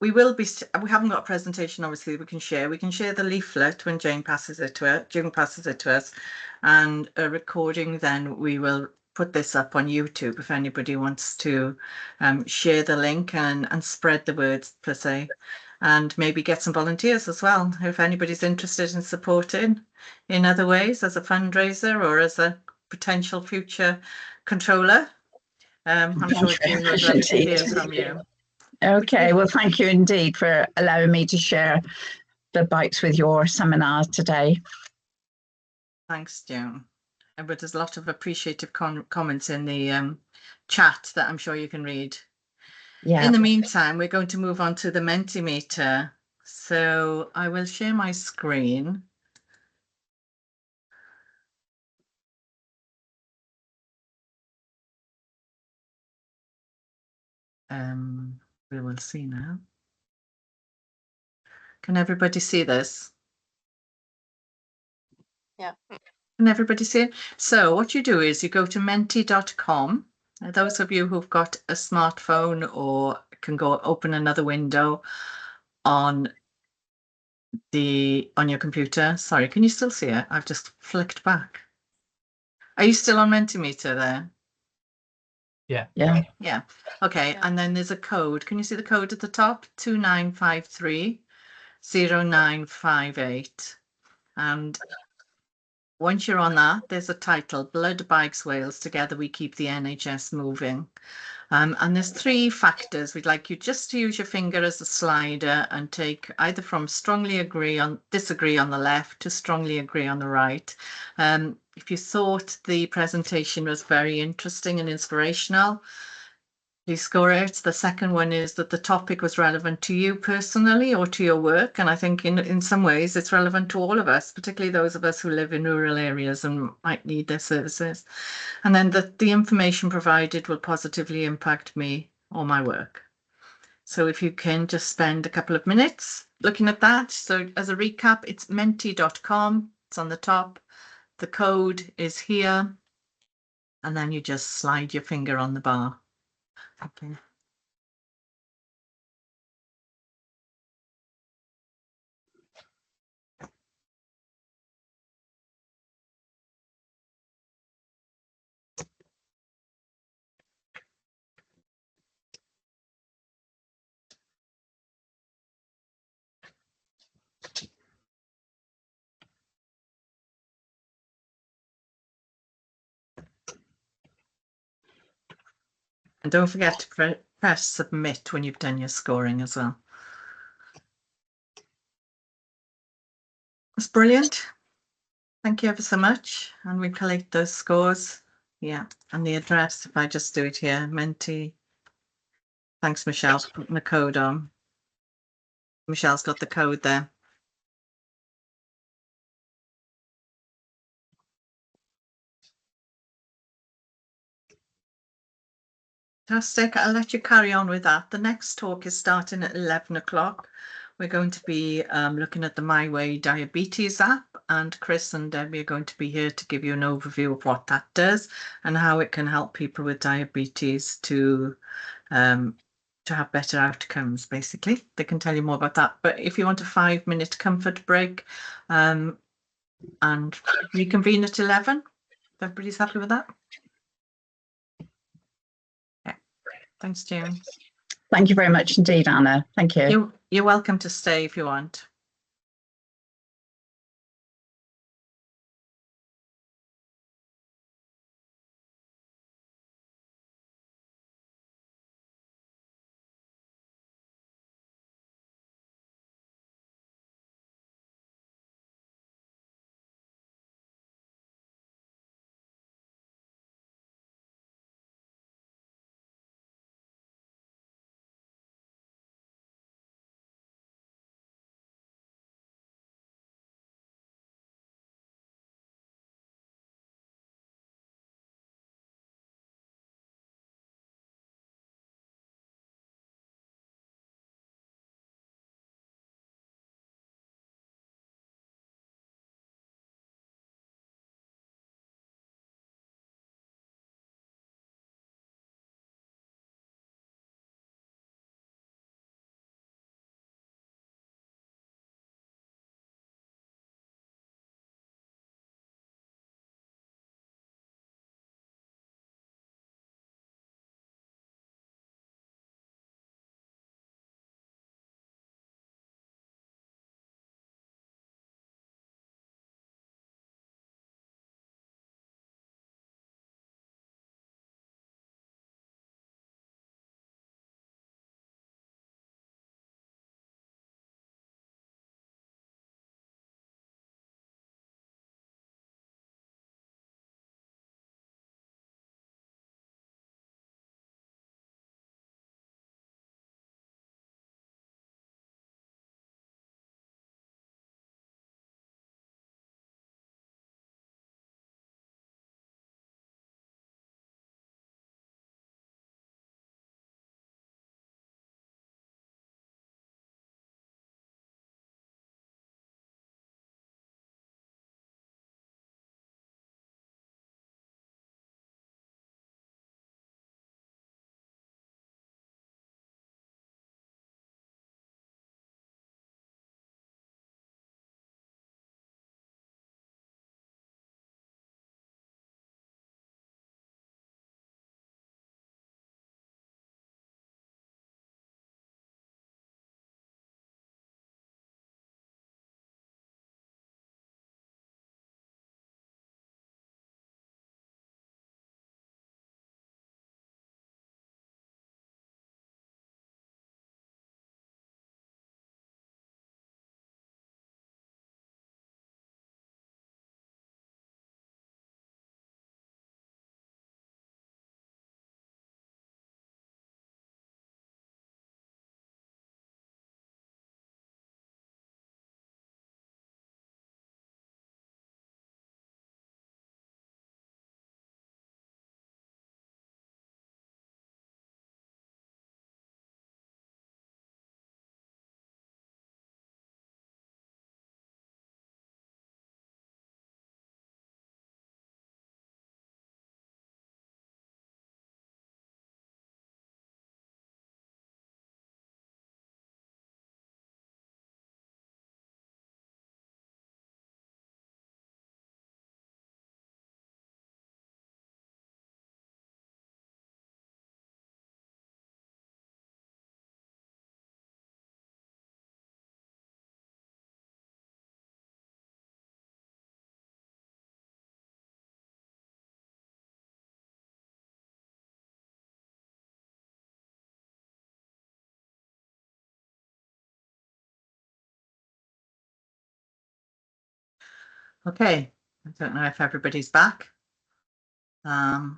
S1: We haven't got a presentation, obviously, we can share. We can share the leaflet when June passes it to us, and a recording. Then we will put this up on YouTube if anybody wants to share the link and spread the words, per se, and maybe get some volunteers as well. If anybody's interested in supporting in other ways, as a fundraiser or as a potential future controller, I'm sure June would love to hear from you.
S2: Okay, well, thank you indeed for allowing me to share the bikes with your seminar today.
S1: Thanks, June. But there's a lot of appreciative comments in the chat that I'm sure you can read. Yeah. In the meantime, we're going to move on to the Mentimeter. So I will share my screen. We will see now. Can everybody see this?
S3: Yeah.
S1: Can everybody see it? So what you do is you go to menti.com. Those of you who've got a smartphone or can go open another window on your computer. Sorry, can you still see it? I've just flicked back. Are you still on Mentimeter there?
S4: Yeah.
S1: Yeah. Okay. Yeah. And then there's a code. Can you see the code at the top? 29530958. And once you're on that, there's a title, Blood Bikes Wales, Together We Keep the NHS Moving. And there's 3 factors. We'd like you just to use your finger as a slider and take either from disagree on the left to strongly agree on the right. If you thought the presentation was very interesting and inspirational, please score it. The second one is that the topic was relevant to you personally or to your work. And I think in some ways it's relevant to all of us, particularly those of us who live in rural areas and might need their services. And then that the information provided will positively impact me or my work. So if you can just spend a couple of minutes looking at that. So as a recap, it's menti.com. It's on the top. The code is here. And then you just slide your finger on the bar. Okay. And don't forget to press submit when you've done your scoring as well. That's brilliant. Thank you ever so much. And we collect those scores. Yeah. And the address, if I just do it here, Menti. Thanks, Michelle, for putting the code on. Michelle's got the code there. Fantastic. I'll let you carry on with that. The next talk is starting at 11 o'clock. We're going to be looking at the MyWay Diabetes app, and Chris and Debbie are going to be here to give you an overview of what that does and how it can help people with diabetes to have better outcomes, basically. They can tell you more about that. But if you want a 5-minute comfort break and reconvene at 11, everybody's happy with that? Yeah. Thanks, June.
S2: Thank you very much indeed, Anna. Thank you.
S1: You're welcome to stay if you want. Okay, I don't know if everybody's back. Couple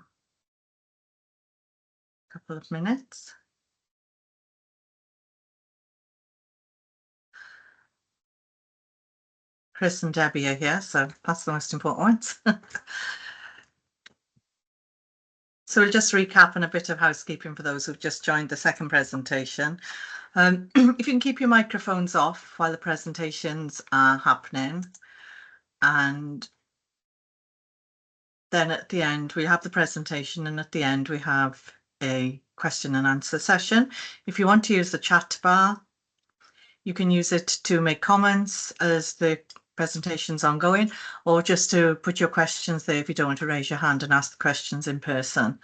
S1: of minutes. Chris and Debbie are here, so that's the most important ones. So we'll just recap and a bit of housekeeping for those who've just joined the second presentation. If you can keep your microphones off while the presentations are happening, and then at the end we have the presentation, and at the end we have a question and answer session. If you want to use the chat bar, you can use it to make comments as the presentation's ongoing, or just to put your questions there if you don't want to raise your hand and ask the questions in person.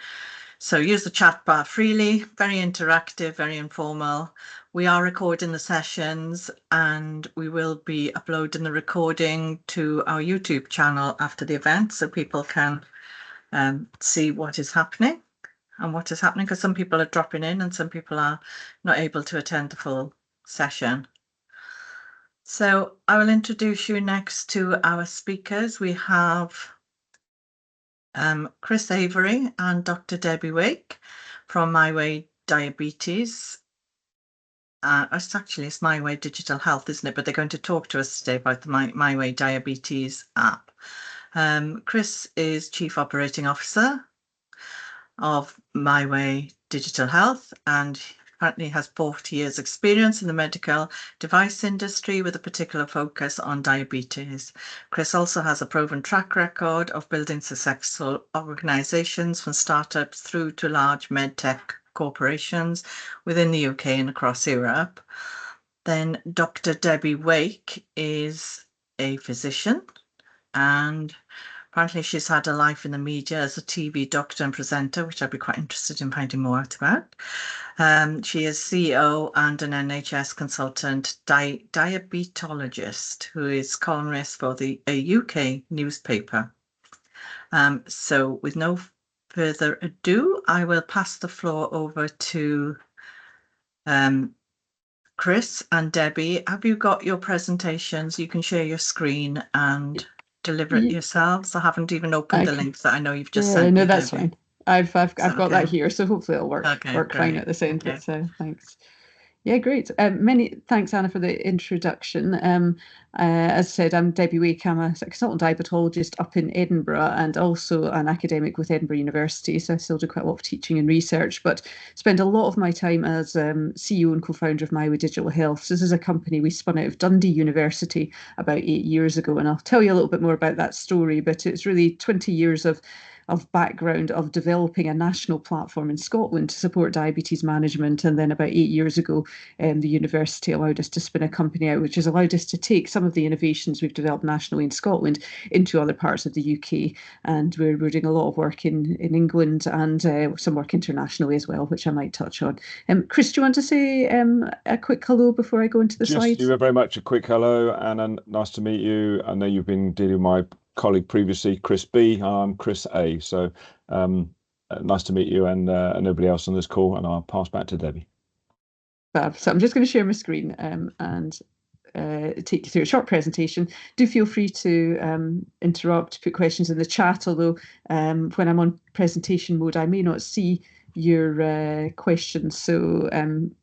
S1: So use the chat bar freely, very interactive, very informal. We are recording the sessions and we will be uploading the recording to our YouTube channel after the event, so people can see what is happening because some people are dropping in and some people are not able to attend the full session. So I will introduce you next to our speakers. We have Chris Avery and Dr. Debbie Wake from MyWayDiabetes. It's MyWayDigitalHealth, isn't it? But they're going to talk to us today about the MyWayDiabetes app. Chris is Chief Operating Officer of MyWayDigitalHealth and currently has 40 years experience in the medical device industry with a particular focus on diabetes. Chris also has a proven track record of building successful organizations from startups through to large medtech corporations within the UK and across Europe. Then Dr. Debbie Wake is a physician, and apparently she's had a life in the media as a TV doctor and presenter, which I'd be quite interested in finding more out about. She is CEO and an NHS consultant diabetologist who is columnist for a UK newspaper. So with no further ado, I will pass the floor over to Chris and Debbie. Have you got your presentations? You can share your screen and deliver it yourselves. I haven't even opened the links that I know you've just sent me.
S5: No, that's
S1: Debbie.
S5: fine. I've got that here, so hopefully it'll work fine at this end.
S1: Okay.
S5: But, thanks. Yeah, great. Many thanks, Anna, for the introduction. As I said, I'm Debbie Wake. I'm a consultant diabetologist up in Edinburgh and also an academic with Edinburgh University. So I still do quite a lot of teaching and research, but spend a lot of my time as CEO and co-founder of MyWayDigitalHealth. So this is a company we spun out of Dundee University about 8 years ago, and I'll tell you a little bit more about that story. But it's really 20 years of background of developing a national platform in Scotland to support diabetes management. And then about 8 years ago, the university allowed us to spin a company out, which has allowed us to take some of the innovations we've developed nationally in Scotland into other parts of the UK. And we're doing a lot of work in England and some work internationally as well, which I might touch on. Chris, do you want to say a quick hello before I go into the slides?
S6: Just very much a quick hello, and nice to meet you. I know you've been dealing with my colleague previously, Chris B. I'm Chris A. So nice to meet you and nobody else on this call, and I'll pass back to Debbie.
S5: So I'm just going to share my screen and take you through a short presentation. Do feel free to interrupt, put questions in the chat, although when I'm on presentation mode, I may not see your questions. So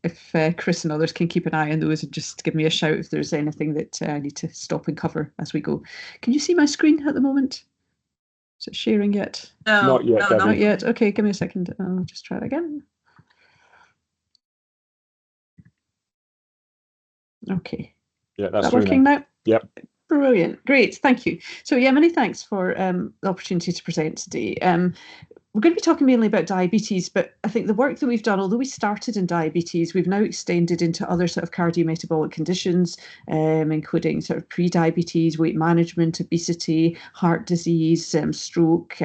S5: if Chris and others can keep an eye on those and just give me a shout if there's anything that I need to stop and cover as we go. Can you see my screen at the moment? Is it sharing yet?
S6: No, not yet.
S5: No, not yet. Okay, give me a second. I'll just try it again. Okay.
S6: Yeah, that's
S5: working now.
S6: Yep.
S5: Brilliant. Great. Thank you. So yeah, many thanks for the opportunity to present today. We're going to be talking mainly about diabetes, but I think the work that we've done, although we started in diabetes, we've now extended into other sort of cardiometabolic conditions, including sort of pre-diabetes, weight management, obesity, heart disease, stroke,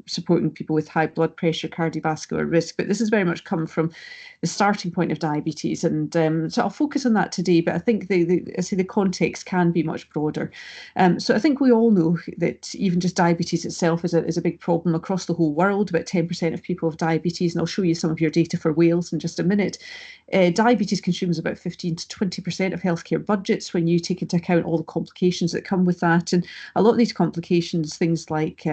S5: supporting people with high blood pressure, cardiovascular risk. But this has very much come from the starting point of diabetes. And so I'll focus on that today, but I think the context can be much broader. So I think we all know that even just diabetes itself is a big problem across the whole world. About 10% of people have diabetes, and I'll show you some of your data for Wales in just a minute. Diabetes consumes about 15 to 20% of healthcare budgets when you take into account all the complications that come with that. And a lot of these complications, things like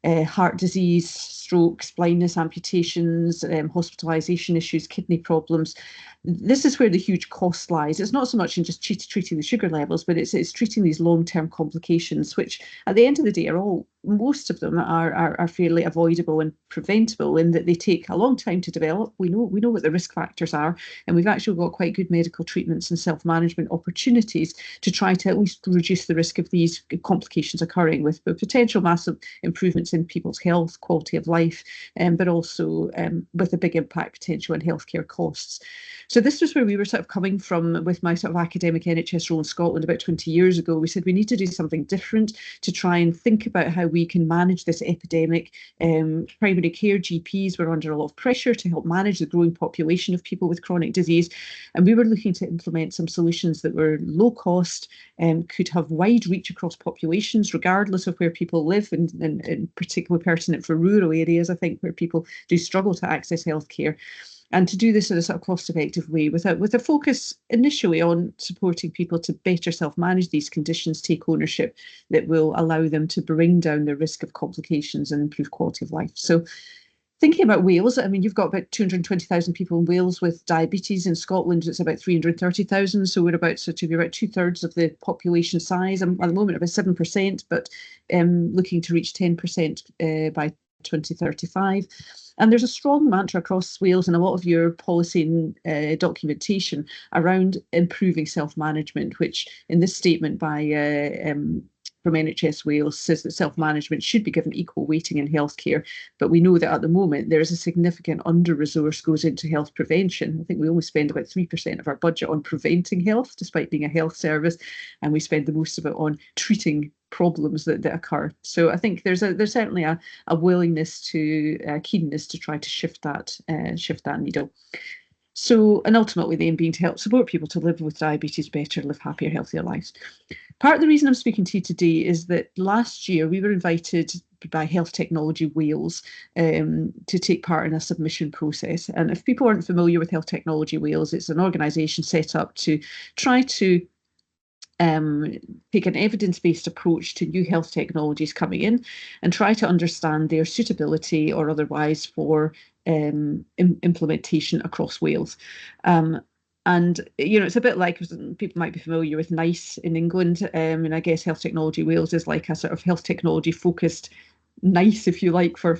S5: heart disease, strokes, blindness, amputations, hospitalisation issues, kidney problems. This is where the huge cost lies. It's not so much in just treating the sugar levels, but it's treating these long-term complications, which at the end of the day are all most of them are fairly avoidable and preventable in that they take a long time to develop. We know what the risk factors are, and we've actually got quite good medical treatments and self-management opportunities to try to at least reduce the risk of these complications occurring, with potential massive improvements in people's health, quality of life, but also with a big impact potential on healthcare costs. So this was where we were sort of coming from with my sort of academic NHS role in Scotland about 20 years ago. We said we need to do something different to try and think about how we can manage this epidemic. Primary care GPs were under a lot of pressure to help manage the growing population of people with chronic disease. And we were looking to implement some solutions that were low cost, could have wide reach across populations, regardless of where people live, and particularly pertinent for rural areas, I think, where people do struggle to access healthcare. And to do this in a sort of cost-effective way, with a focus initially on supporting people to better self-manage these conditions, take ownership that will allow them to bring down the risk of complications and improve quality of life. So thinking about Wales, I mean, you've got about 220,000 people in Wales with diabetes. In Scotland, it's about 330,000. So we're about to be about 2/3 of the population size. At the moment, about 7%, but looking to reach 10% by 2035. And there's a strong mantra across Wales and a lot of your policy and documentation around improving self-management, which in this statement by from NHS Wales says that self-management should be given equal weighting in healthcare. But we know that at the moment there is a significant under-resource goes into health prevention. I think we only spend about 3% of our budget on preventing health, despite being a health service, and we spend the most of it on treating problems that occur. So I think there's certainly a willingness to keenness to try to shift that needle. So, and ultimately the aim being to help support people to live with diabetes better, live happier, healthier lives. Part of the reason I'm speaking to you today is that last year we were invited by Health Technology Wales to take part in a submission process. And if people aren't familiar with Health Technology Wales, it's an organisation set up to try to take an evidence-based approach to new health technologies coming in and try to understand their suitability or otherwise for implementation across Wales. And, you know, it's a bit like, people might be familiar with NICE in England, and I guess Health Technology Wales is like a sort of health technology focused NICE, if you like, for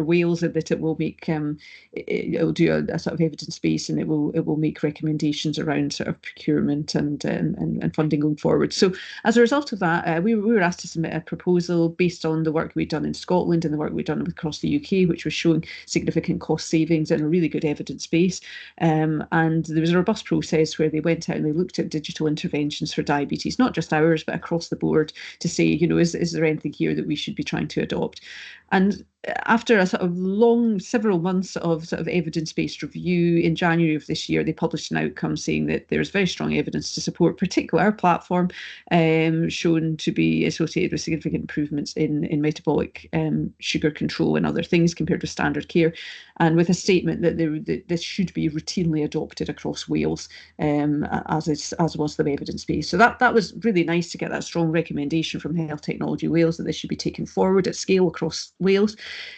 S5: Wales, and that it will make it will do a sort of evidence base, and it will make recommendations around sort of procurement and funding going forward. So as a result of that, we were asked to submit a proposal based on the work we'd done in Scotland and the work we'd done across the UK, which was showing significant cost savings and a really good evidence base. And there was a robust process where they went out and they looked at digital interventions for diabetes, not just ours, but across the board, to say, you know, is there anything here that we should be trying to adopt? And after a sort of long, several months of sort of evidence-based review, in January of this year, they published an outcome saying that there's very strong evidence to support, particularly our platform, shown to be associated with significant improvements in metabolic sugar control and other things compared with standard care, and with a statement that this should be routinely adopted across Wales, as was the evidence base. So that was really nice to get that strong recommendation from Health Technology Wales that this should be taken forward at scale across Wales.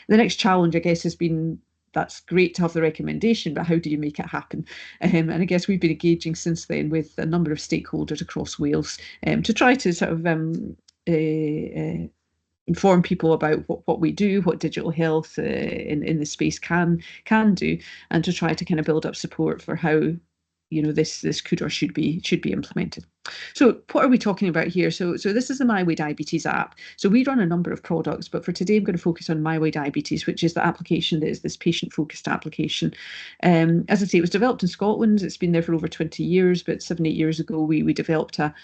S5: The next challenge, I guess, has been, that's great to have the recommendation, but how do you make it happen? And I guess we've been engaging since then with a number of stakeholders across Wales to try to sort of inform people about what we do, what digital health in this space can do, and to try to kind of build up support for how, you know, this could or should be implemented. So what are we talking about here? So this is the MyWayDiabetes app. So we run a number of products, but for today I'm going to focus on MyWayDiabetes, which is the application that is this patient-focused application. As I say, it was developed in Scotland. It's been there for over 20 years, but 7-8 years ago we developed a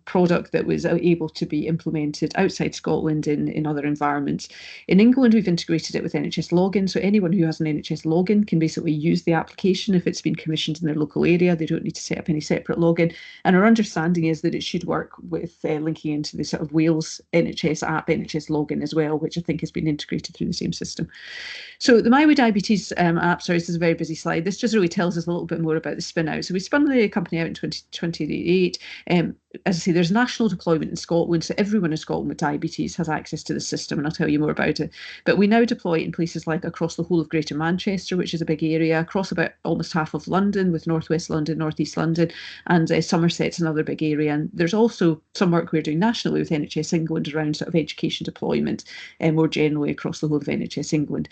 S5: product that was able to be implemented outside Scotland in other environments. In England, we've integrated it with NHS login, so anyone who has an NHS login can basically use the application if it's been commissioned in their local area. They don't need to set up any separate login. And our understanding is that it should work with linking into the sort of Wales NHS app, NHS login as well, which I think has been integrated through the same system. So the MyWayDiabetes app, sorry, this is a very busy slide. This just really tells us a little bit more about the spin out. So we spun the company out in 2028. as I say, there's national deployment in Scotland, so everyone in Scotland with diabetes has access to the system, and I'll tell you more about it. But we now deploy it in places like across the whole of Greater Manchester, which is a big area, across about almost half of London, with North West London, North East London, and Somerset's another big area. And there's also some work we're doing nationally with NHS England around sort of education deployment, more generally across the whole of NHS England.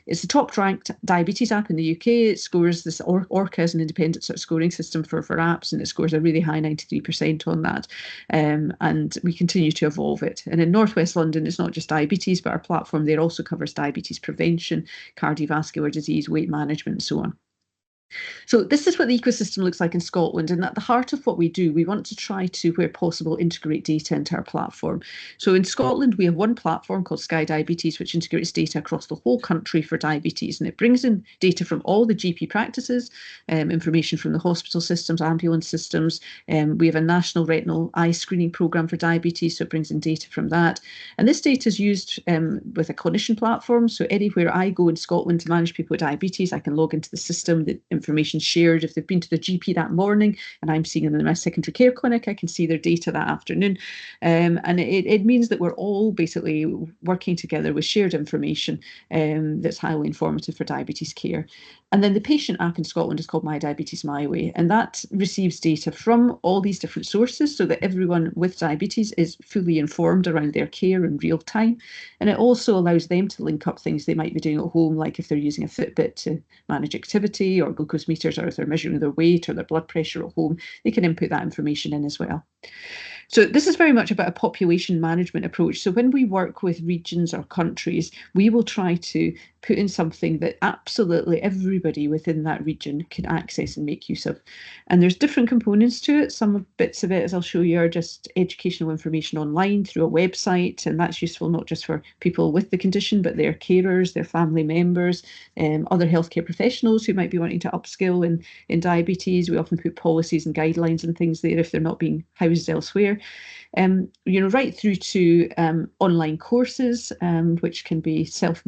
S5: It's the top ranked diabetes app in the UK. It scores this ORCA as an independent sort of scoring system for apps, and it scores a really high 93% on that. And we continue to evolve it. And in North West London, it's not just diabetes, but our platform there also covers diabetes prevention, cardiovascular disease, weight management, and so on. So this is what the ecosystem looks like in Scotland, and at the heart of what we do, we want to try to, where possible, integrate data into our platform. So in Scotland, we have one platform called Sky Diabetes, which integrates data across the whole country for diabetes, and it brings in data from all the GP practices, information from the hospital systems, ambulance systems. We have a national retinal eye screening programme for diabetes, so it brings in data from that. And this data is used with a clinician platform, so anywhere I go in Scotland to manage people with diabetes, I can log into the system, the information shared. If they've been to the GP that morning and I'm seeing them in my secondary care clinic, I can see their data that afternoon. And it means that we're all basically working together with shared information that's highly informative for diabetes care. And then the patient app in Scotland is called My Diabetes My Way, and that receives data from all these different sources so that everyone with diabetes is fully informed around their care in real time. And it also allows them to link up things they might be doing at home, like if they're using a Fitbit to manage activity or glucose meters, or if they're measuring their weight or their blood pressure at home, they can input that information in as well. So this is very much about a population management approach. So when we work with regions or countries, we will try to put in something that absolutely everybody within that region can access and make use of. And there's different components to it. Some bits of it, as I'll show you, are just educational information online through a website, and that's useful not just for people with the condition, but their carers, their family members, other healthcare professionals who might be wanting to upskill in diabetes. We often put policies and guidelines and things there if they're not being housed elsewhere. Right through to online courses, which can be self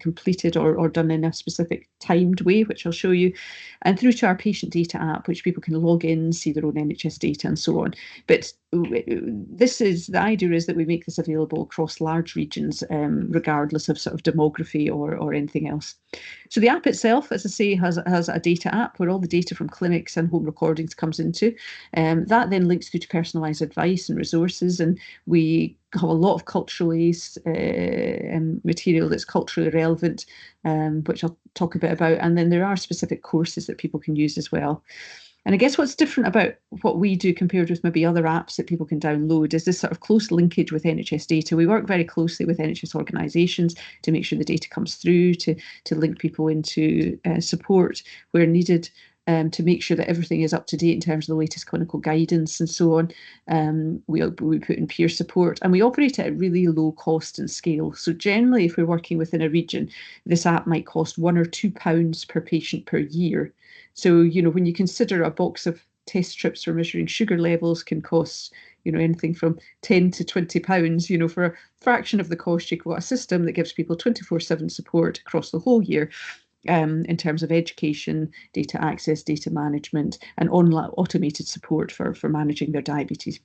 S5: completed or done in a specific timed way, which I'll show you, and through to our patient data app, which people can log in, see their own NHS data and so on. But the idea is that we make this available across large regions, regardless of sort of demography or anything else. So the app itself, as I say, has a data app where all the data from clinics and home recordings comes into. That then links through to personalised advice and resources, and we have a lot of culturally material that's culturally relevant, which I'll talk a bit about. And then there are specific courses that people can use as well. And I guess what's different about what we do compared with maybe other apps that people can download is this sort of close linkage with NHS data. We work very closely with NHS organisations to make sure the data comes through, to link people into support where needed, to make sure that everything is up to date in terms of the latest clinical guidance and so on. We put in peer support, and we operate at a really low cost and scale. So generally, if we're working within a region, this app might cost £1 or £2 per patient per year. So, when you consider a box of test strips for measuring sugar levels can cost, anything from £10 to £20, for a fraction of the cost, you've got a system that gives people 24/7 support across the whole year. In terms of education, data access, data management, and online automated support for managing their diabetes.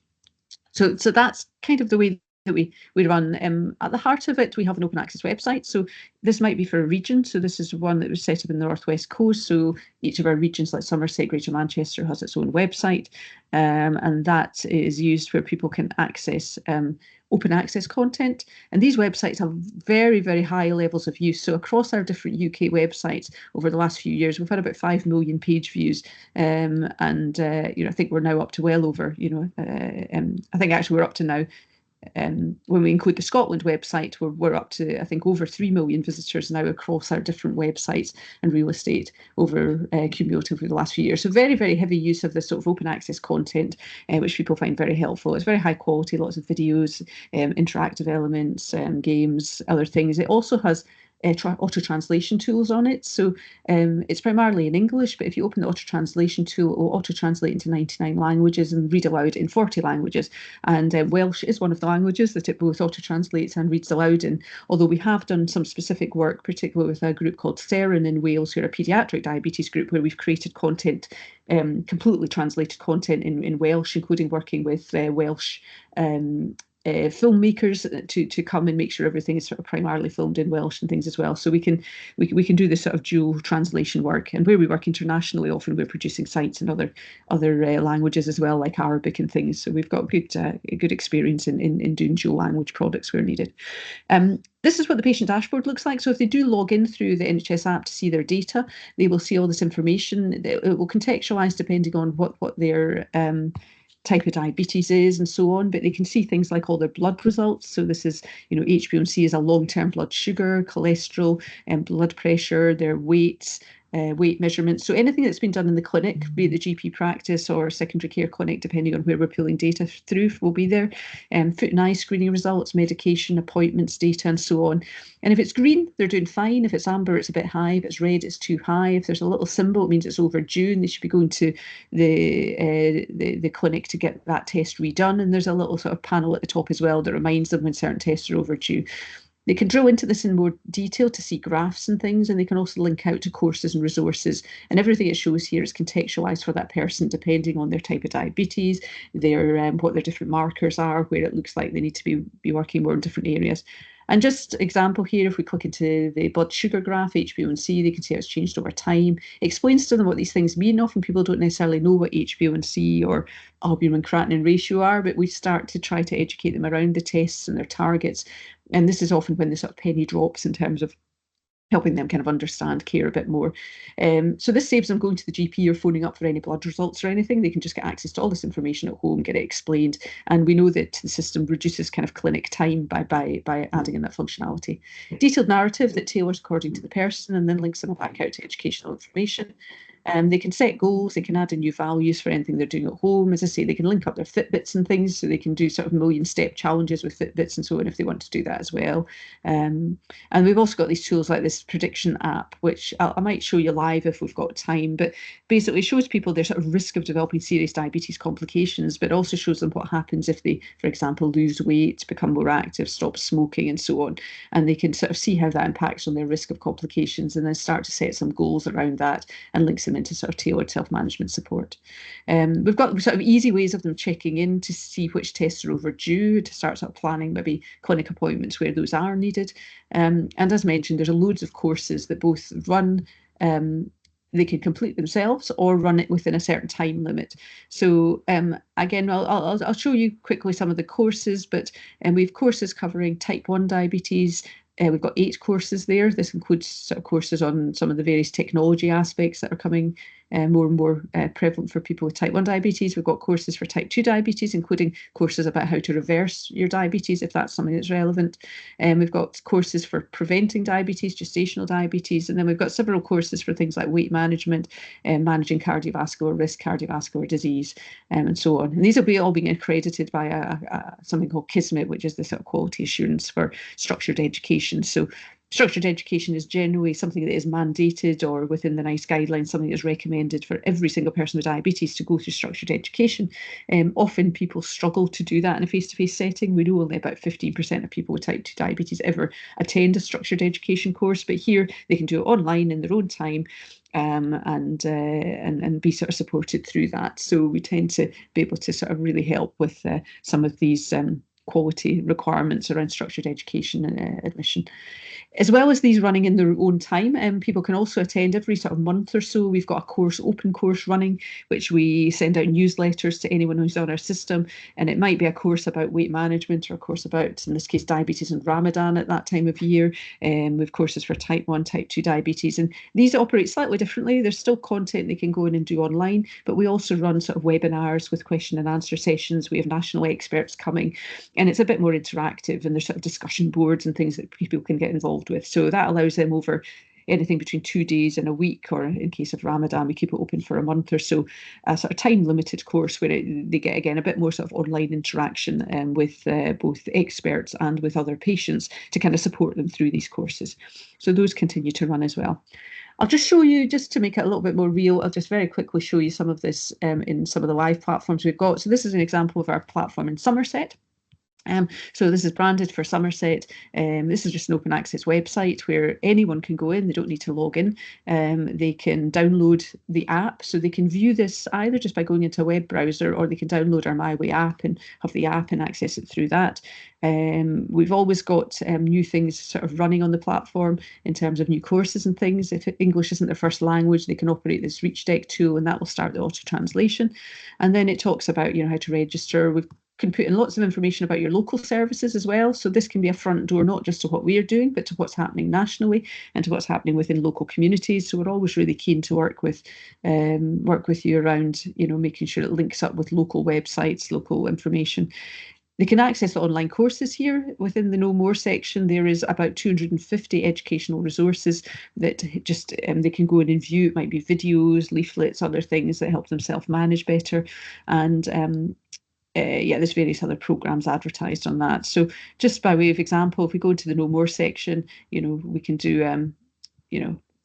S5: So that's kind of the way that we run. At the heart of it, we have an open access website. So this might be for a region. So this is one that was set up in the North West Coast. So each of our regions, like Somerset, Greater Manchester, has its own website. And that is used where people can access open access content. And these websites have very, very high levels of use. So across our different UK websites over the last few years, we've had about 5 million page views. I think we're now up to well over, I think actually we're up to now, when we include the Scotland website, we're up to, I think, over 3 million visitors now across our different websites and real estate over cumulatively the last few years. So very, very heavy use of this sort of open access content, which people find very helpful. It's very high quality, lots of videos, interactive elements, games, other things. It also has auto-translation tools on it. So it's primarily in English, but if you open the auto-translation tool, it will auto-translate into 99 languages and read aloud in 40 languages. And Welsh is one of the languages that it both auto-translates and reads aloud in. Although we have done some specific work, particularly with a group called Seren in Wales, who are a paediatric diabetes group, where we've created content, completely translated content in Welsh, including working with Welsh filmmakers to come and make sure everything is sort of primarily filmed in Welsh and things as well. So we can do this sort of dual translation work. And where we work internationally, often we're producing sites in other languages as well, like Arabic and things. So we've got good experience in doing dual language products where needed. This is what the patient dashboard looks like. So if they do log in through the NHS app to see their data, they will see all this information. It will contextualise depending on what their type of diabetes is and so on, but they can see things like all their blood results. So this is, HbA1c is a long-term blood sugar, cholesterol, and blood pressure, their weights, weight measurements. So anything that's been done in the clinic, be it the GP practice or secondary care clinic, depending on where we're pulling data through, will be there. Foot and eye screening results, medication, appointments, data, and so on. And if it's green, they're doing fine. If it's amber, it's a bit high. If it's red, it's too high. If there's a little symbol, it means it's overdue, and they should be going to the clinic to get that test redone. And there's a little sort of panel at the top as well that reminds them when certain tests are overdue. They can drill into this in more detail to see graphs and things, and they can also link out to courses and resources. And everything it shows here is contextualised for that person, depending on their type of diabetes, what their different markers are, where it looks like they need to be working more in different areas. And just example here, if we click into the blood sugar graph, HbA1c, they can see how it's changed over time. It explains to them what these things mean. Often people don't necessarily know what HbA1c or albumin-creatinine ratio are, but we start to try to educate them around the tests and their targets. And this is often when the sort of penny drops in terms of helping them kind of understand care a bit more. So this saves them going to the GP or phoning up for any blood results or anything. They can just get access to all this information at home, get it explained. And we know that the system reduces kind of clinic time by adding in that functionality. Detailed narrative that tailors according to the person and then links them back out to educational information. They can set goals, they can add in new values for anything they're doing at home. As I say, they can link up their Fitbits and things, so they can do sort of million-step challenges with Fitbits and so on if they want to do that as well. And we've also got these tools like this prediction app, which I might show you live if we've got time, but basically shows people their sort of risk of developing serious diabetes complications, but also shows them what happens if they, for example, lose weight, become more active, stop smoking and so on. And they can sort of see how that impacts on their risk of complications and then start to set some goals around that and links them into sort of tailored self-management support. We've got sort of easy ways of them checking in to see which tests are overdue, to start sort of planning maybe clinic appointments where those are needed. And as mentioned, there's loads of courses that both run, they can complete themselves or run it within a certain time limit. So again, I'll show you quickly some of the courses, but we have courses covering type 1 diabetes. We've got 8 courses there. This includes sort of courses on some of the various technology aspects that are coming more and more prevalent for people with type 1 diabetes. We've got courses for type 2 diabetes, including courses about how to reverse your diabetes, if that's something that's relevant. We've got courses for preventing diabetes, gestational diabetes, and then we've got several courses for things like weight management, managing cardiovascular risk, cardiovascular disease, and so on. And these will be all being accredited by something called Kismet, which is the sort of quality assurance for structured education. So structured education is generally something that is mandated or within the NICE guidelines, something that is recommended for every single person with diabetes to go through structured education. Often people struggle to do that in a face-to-face setting. We know only about 15% of people with type 2 diabetes ever attend a structured education course, but here they can do it online in their own time and be sort of supported through that. So we tend to be able to sort of really help with some of these quality requirements around structured education and admission. As well as these running in their own time, people can also attend every sort of month or so. We've got a open course running, which we send out newsletters to anyone who's on our system. And it might be a course about weight management or a course about, in this case, diabetes and Ramadan at that time of year. We've courses for type 1, type 2 diabetes. And these operate slightly differently. There's still content they can go in and do online, but we also run sort of webinars with question and answer sessions. We have national experts coming, and it's a bit more interactive, and there's sort of discussion boards and things that people can get involved with. So that allows them over anything between 2 days and a week, or in case of Ramadan, we keep it open for a month or so. A sort of time-limited course where they get, again, a bit more sort of online interaction with both experts and with other patients to kind of support them through these courses. So those continue to run as well. I'll just show you, just to make it a little bit more real, I'll just very quickly show you some of this in some of the live platforms we've got. So this is an example of our platform in Somerset. So this is branded for Somerset. This is just an open access website where anyone can go in. They don't need to log in. They can download the app. So they can view this either just by going into a web browser, or they can download our MyWay app and have the app and access it through that. We've always got new things sort of running on the platform in terms of new courses and things. If English isn't their first language, they can operate this Reach Deck tool, and that will start the auto translation. And then it talks about, how to register. We can put in lots of information about your local services as well. So this can be a front door, not just to what we are doing, but to what's happening nationally and to what's happening within local communities. So we're always really keen to work with you around, making sure it links up with local websites, local information. They can access the online courses here. Within the Know More section, there is about 250 educational resources that just they can go in and view. It might be videos, leaflets, other things that help them self-manage better. And there's various other programs advertised on that. So just by way of example, if we go into the Know More section, we can do,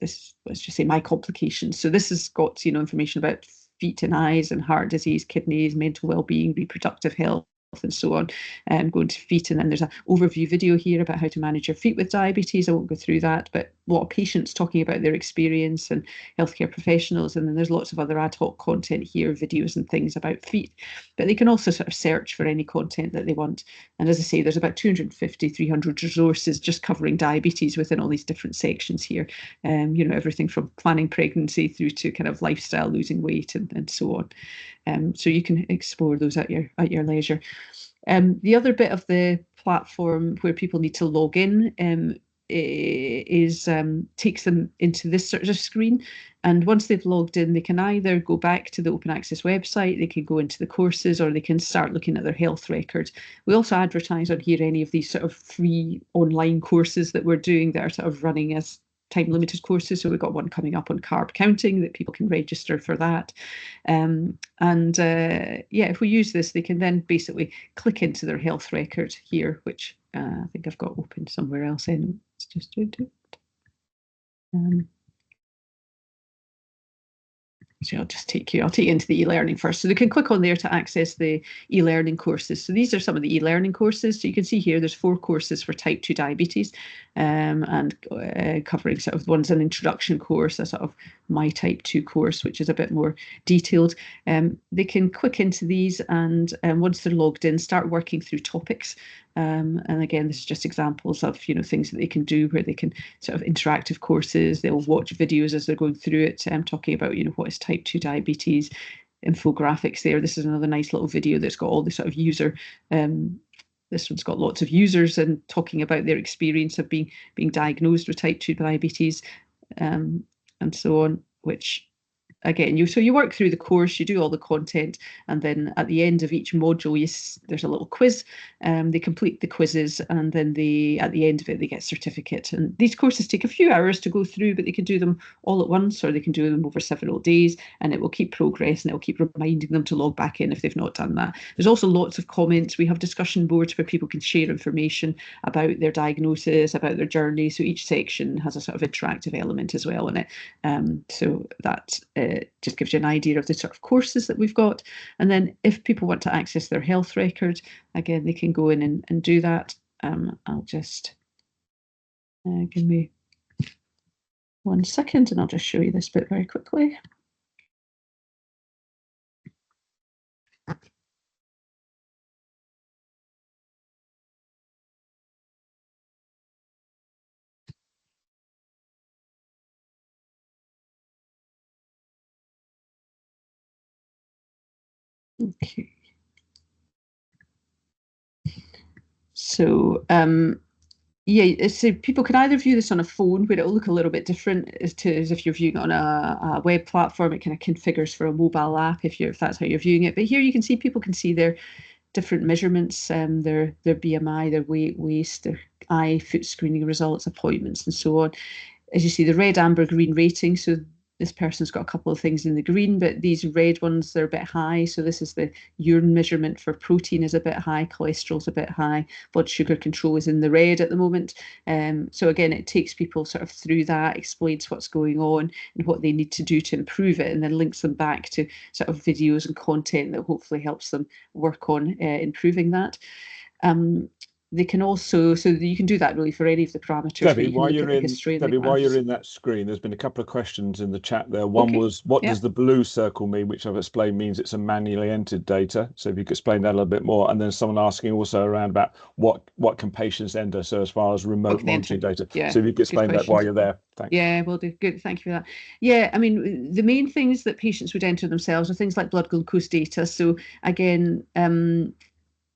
S5: this, let's just say my complications. So this has got, information about feet and eyes and heart disease, kidneys, mental well-being, reproductive health, and so on, and going to feet. And then there's an overview video here about how to manage your feet with diabetes. I won't go through that, but a lot of patients talking about their experience and healthcare professionals. And then there's lots of other ad hoc content here, videos and things about feet, but they can also sort of search for any content that they want. And as I say, there's about 250, 300 resources just covering diabetes within all these different sections here. Everything from planning pregnancy through to kind of lifestyle, losing weight, and so on. So you can explore those at your leisure. The other bit of the platform where people need to log in takes them into this sort of screen. And once they've logged in, they can either go back to the open access website, they can go into the courses, or they can start looking at their health record. We also advertise on here any of these sort of free online courses that we're doing that are sort of running as time limited courses. So we've got one coming up on carb counting that people can register for that. If we use this, they can then basically click into their health record here, which I think I've got open somewhere else. In let's just do it. So I'll take you into the e-learning first. So they can click on there to access the e-learning courses. So these are some of the e-learning courses. So you can see here, there's 4 courses for type 2 diabetes, and covering sort of, one's an introduction course, a sort of my type 2 course, which is a bit more detailed. They can click into these, and once they're logged in, start working through topics. And again, this is just examples of things that they can do where they can sort of interactive courses. They'll watch videos as they're going through it, talking about what is type 2 diabetes, infographics there. This is another nice little video that's got all the sort of user. This one's got lots of users and talking about their experience of being diagnosed with type 2 diabetes, and so on, which again, you work through the course, you do all the content, and then at the end of each module, there's a little quiz. They complete the quizzes, and then at the end of it, they get a certificate. And these courses take a few hours to go through, but they can do them all at once, or they can do them over several days, and it will keep progress, and it will keep reminding them to log back in if they've not done that. There's also lots of comments. We have discussion boards where people can share information about their diagnosis, about their journey. So each section has a sort of interactive element as well in it. So that just gives you an idea of the sort of courses that we've got. And then if people want to access their health record, again, they can go in and do that. I'll just give me 1 second, and I'll just show you this bit very quickly. Okay. So so people can either view this on a phone, where it'll look a little bit different as if you're viewing it on a web platform. It kind of configures for a mobile app if that's how you're viewing it. But here you can see people can see their different measurements, their BMI, their weight, waist, their eye, foot screening results, appointments, and so on. as you see, the red, amber, green rating. So this person's got a couple of things in the green, but these red ones, they're a bit high. So this is the urine measurement for protein is a bit high, cholesterol's a bit high, blood sugar control is in the red at the moment. So again, it takes people sort of through that, explains what's going on and what they need to do to improve it, and then links them back to sort of videos and content that hopefully helps them work on improving that. They can also, so you can do that really for any of the parameters.
S6: Debbie,
S5: you
S6: while you're in that screen, there's been a couple of questions in the chat there. One was, what does the blue circle mean, which I've explained means it's a manually entered data. So if you could explain that a little bit more. And then someone asking also around about what can patients enter, so as far as remote monitoring data.
S5: Yeah,
S6: so if you could explain that while you're there. Thanks.
S5: Yeah, will do. Good, thank you for that. Yeah, I mean, the main things that patients would enter themselves are things like blood glucose data. So again,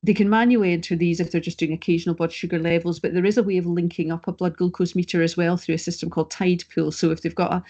S5: they can manually enter these if they're just doing occasional blood sugar levels, but there is a way of linking up a blood glucose meter as well through a system called Tidepool. So if they've got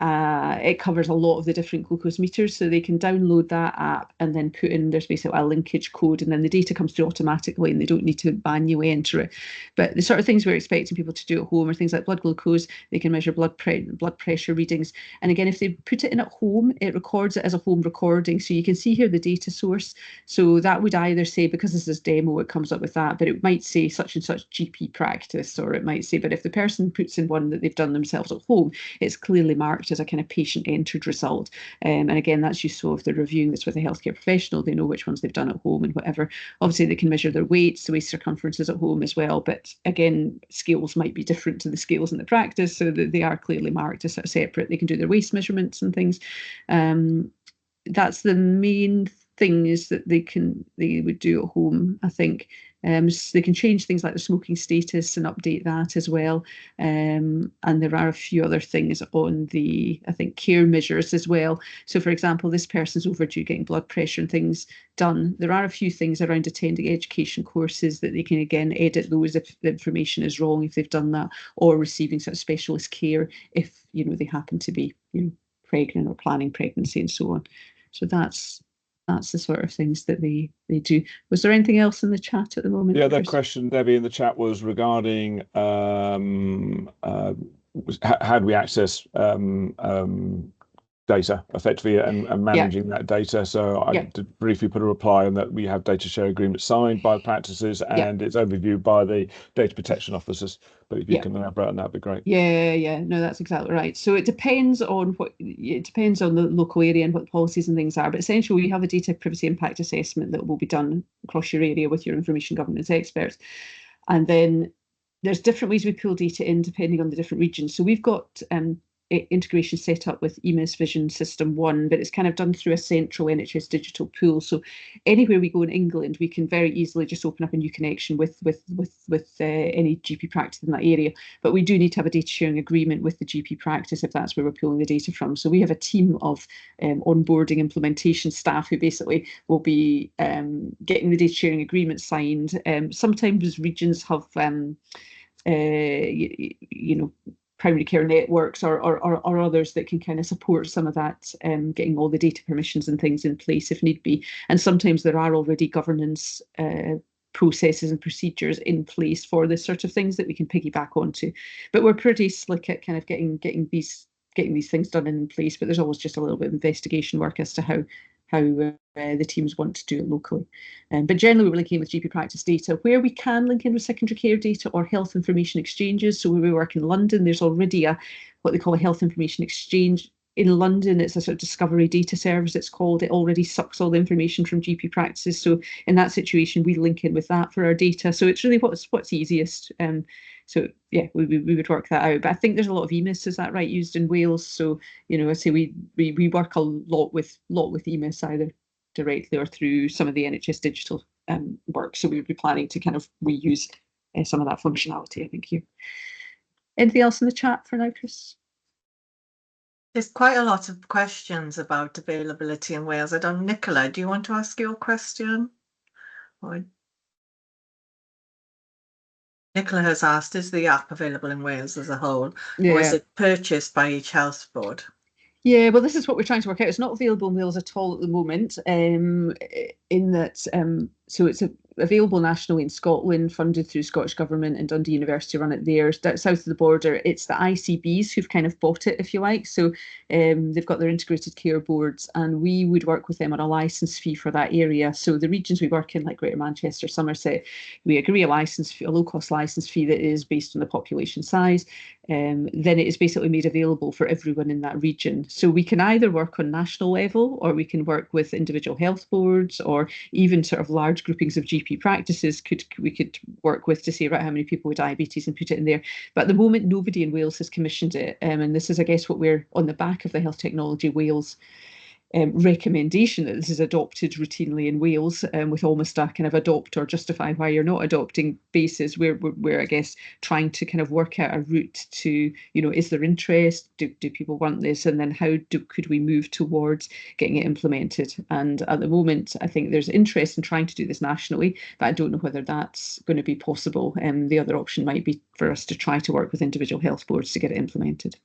S5: it covers a lot of the different glucose meters, so they can download that app and then put in, there's basically a linkage code, and then the data comes through automatically and they don't need to manually enter it. But the sort of things we're expecting people to do at home are things like blood glucose. They can measure blood pressure readings, and again, if they put it in at home, it records it as a home recording, so you can see here the data source. So that would either say, because this is demo, it comes up with that, but it might say such and such GP practice, or it might say, but if the person puts in one that they've done themselves at home, it's clearly marked as a kind of patient entered result. And again, that's useful if they're reviewing this with a healthcare professional, they know which ones they've done at home and whatever. Obviously, they can measure their weights, the waist circumferences at home as well, but again, scales might be different to the scales in the practice, so that they are clearly marked as sort of separate. They can do their waist measurements and things. That's the main things that they would do at home, I think. So they can change things like the smoking status and update that as well. And there are a few other things on the, I think, care measures as well. So for example, this person's overdue getting blood pressure and things done. There are a few things around attending education courses that they can again edit those if the information is wrong, if they've done that, or receiving sort of specialist care if, you know, they happen to be, you know, pregnant or planning pregnancy and so on. So that's the sort of things that they do. Was there anything else in the chat at the moment?
S6: Yeah, that question, Debbie, in the chat was regarding how do we access data effectively and managing that data. So I did briefly put a reply on that. We have data share agreements signed by the practices and it's overviewed by the data protection officers. But if you can elaborate on that, would be great.
S5: Yeah, no, that's exactly right. So it depends on the local area and what the policies and things are. But essentially, we have a data privacy impact assessment that will be done across your area with your information governance experts. And then there's different ways we pull data in depending on the different regions. So we've got integration set up with EMIS Vision System 1, but it's kind of done through a central NHS digital pool. So anywhere we go in England, we can very easily just open up a new connection with any GP practice in that area. But we do need to have a data sharing agreement with the GP practice if that's where we're pulling the data from. So we have a team of onboarding implementation staff who basically will be getting the data sharing agreement signed. Sometimes regions have, you know, primary care networks or others that can kind of support some of that, getting all the data permissions and things in place if need be. And sometimes there are already governance processes and procedures in place for this sort of things that we can piggyback onto. But we're pretty slick at kind of getting these things done in place, but there's always just a little bit of investigation work as to how the teams want to do it locally. But generally, we're linking in with GP practice data. Where we can link in with secondary care data or health information exchanges, so where we work in London, there's already what they call a health information exchange. In London, it's a sort of discovery data service, it's called. It already sucks all the information from GP practices. So in that situation, we link in with that for our data. So it's really what's easiest. So yeah, we would work that out. But I think there's a lot of EMIS, is that right, used in Wales? So, you know, I say we work a lot with EMIS, either directly or through some of the NHS digital work. So we would be planning to kind of reuse some of that functionality, I think. Here. Anything else in the chat for now, Chris?
S1: There's quite a lot of questions about availability in Wales. I don't, Nicola, do you want to ask your question? Or... Nicola has asked, is the app available in Wales as a whole, or is it purchased by each health board?
S5: Yeah, well, this is what we're trying to work out. It's not available in Wales at all at the moment, in that So it's available nationally in Scotland, funded through Scottish Government, and Dundee University run it there. South of the border, it's the ICBs who've kind of bought it, if you like. So they've got their integrated care boards, and we would work with them on a licence fee for that area. So the regions we work in, like Greater Manchester, Somerset, we agree a low-cost licence fee that is based on the population size. Then it is basically made available for everyone in that region. So we can either work on national level, or we can work with individual health boards, or even sort of large groupings of GP practices we could work with to say, right, how many people with diabetes, and put it in there. But at the moment, nobody in Wales has commissioned it. And this is, I guess, what we're on the back of the Health Technology Wales recommendation that this is adopted routinely in Wales, with almost a kind of adopt or justify why you're not adopting basis. We're I guess trying to kind of work out a route to, is there interest? Do people want this? And then how could we move towards getting it implemented? And at the moment, I think there's interest in trying to do this nationally, but I don't know whether that's going to be possible. The other option might be for us to try to work with individual health boards to get it implemented.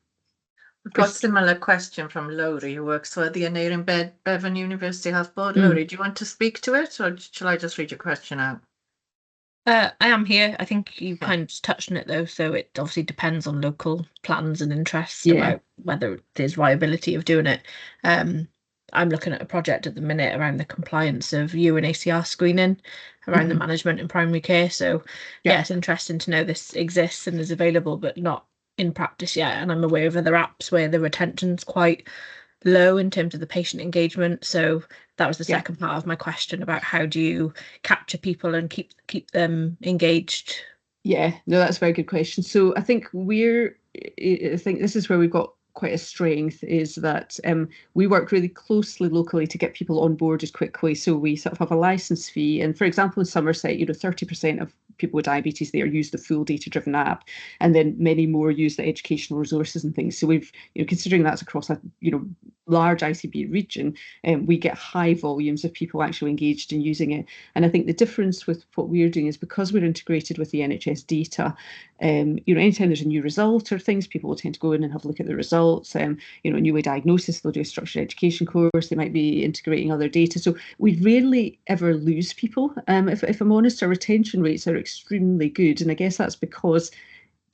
S1: We've got a similar question from Lowry, who works for the Aneurin Bevan University Health Board. Lowry, do you want to speak to it, or shall I just read your question out?
S7: I am here. I think you kind of touched on it though, so it obviously depends on local plans and interests about whether there's viability of doing it. I'm looking at a project at the minute around the compliance of UNACR screening around the management in primary care. So yeah, it's interesting to know this exists and is available, but not in practice yet. And I'm aware of other apps where the retention's quite low in terms of the patient engagement. So that was the second part of my question about how do you capture people and keep them engaged?
S5: Yeah, no, that's a very good question. So I think this is where we've got quite a strength, is that we work really closely locally to get people on board as quickly. So we sort of have a license fee, and for example in Somerset, 30% of people with diabetes there use the full data-driven app, and then many more use the educational resources and things. So we've, considering that's across a large ICB region, we get high volumes of people actually engaged in using it. And I think the difference with what we're doing is because we're integrated with the NHS data, anytime there's a new result or things, people will tend to go in and have a look at the results. A new way diagnosis, they'll do a structured education course, they might be integrating other data. So we rarely ever lose people. If I'm honest, our retention rates are extremely good. And I guess that's because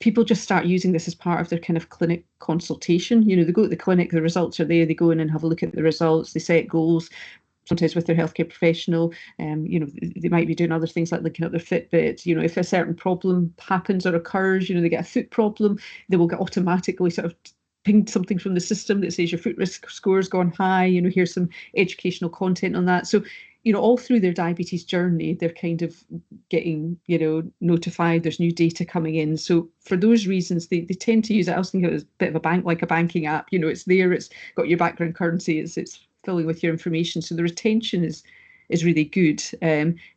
S5: people just start using this as part of their kind of clinic consultation. They go to the clinic, the results are there, they go in and have a look at the results, they set goals, sometimes with their healthcare professional. They might be doing other things like looking at their Fitbit. If a certain problem happens or occurs, they get a foot problem, they will get automatically sort of pinged something from the system that says your foot risk score's gone high, here's some educational content on that. So all through their diabetes journey, they're kind of getting, notified there's new data coming in. So for those reasons, they tend to use it. I was thinking it was a bit of a banking app. It's there, it's got your background currency, it's filling with your information. So the retention is really good.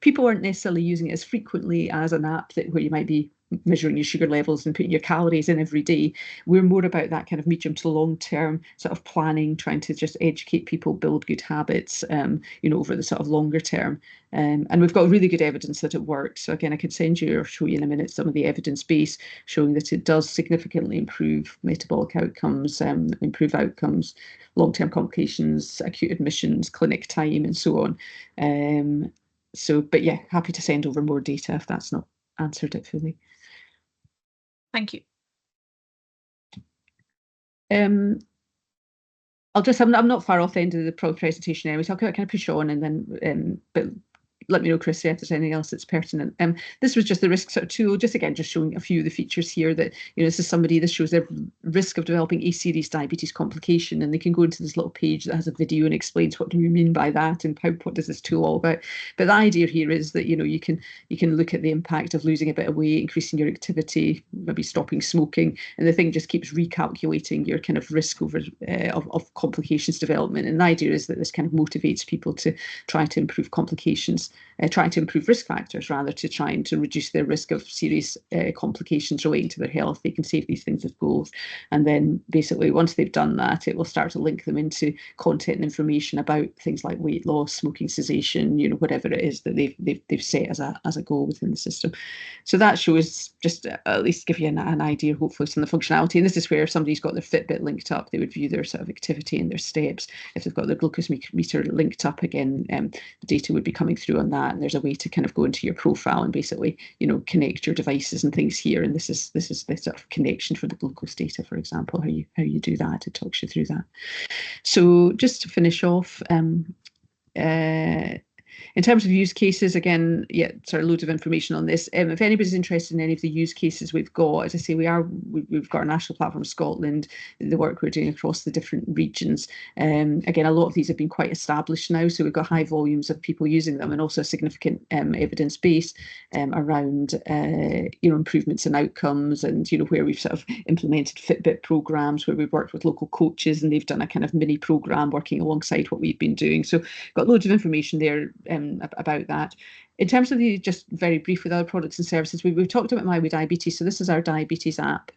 S5: People aren't necessarily using it as frequently as an app where you might be measuring your sugar levels and putting your calories in every day. We're more about that kind of medium to long term sort of planning, trying to just educate people, build good habits, over the sort of longer term. And we've got really good evidence that it works. So again, I could send you or show you in a minute some of the evidence base showing that it does significantly improve metabolic outcomes, improve outcomes, long-term complications, acute admissions, clinic time, and so on. But yeah, happy to send over more data if that's not answered it fully.
S7: Thank you.
S5: I'm not far off the end of the presentation anyway, so I'll kind of push on and then but let me know, Chris, if there's anything else that's pertinent. This was just the risk sort of tool, just showing a few of the features here that, this shows their risk of developing a serious diabetes complication, and they can go into this little page that has a video and explains what do we mean by that and what does this tool all about. But the idea here is that, you can look at the impact of losing a bit of weight, increasing your activity, maybe stopping smoking, and the thing just keeps recalculating your kind of risk over of complications development. And the idea is that this kind of motivates people to try to improve complications. Trying to improve risk factors rather to trying to reduce their risk of serious complications relating to their health. They can save these things as goals. And then basically once they've done that, it will start to link them into content and information about things like weight loss, smoking cessation, whatever it is that they've set as a goal within the system. So that shows, just at least give you an idea, hopefully, some of the functionality. And this is where if somebody's got their Fitbit linked up, they would view their sort of activity and their steps. If they've got their glucose meter linked up, again, the data would be coming through on that, and there's a way to kind of go into your profile and basically, you know, connect your devices and things here. And this is the sort of connection for the glucose data, for example, how you do that. It talks you through that. So just to finish off, in terms of use cases, again, yeah, sort of loads of information on this. If anybody's interested in any of the use cases we've got, as I say, we've got our national platform Scotland, the work we're doing across the different regions. Again, a lot of these have been quite established now, so we've got high volumes of people using them, and also a significant evidence base around you know, improvements in outcomes, and you know, where we've sort of implemented Fitbit programs, where we've worked with local coaches and they've done a kind of mini program working alongside what we've been doing. So got loads of information there about that. In terms of the, just very brief with other products and services, we've talked about MyWayDigitalHealth. So this is our diabetes app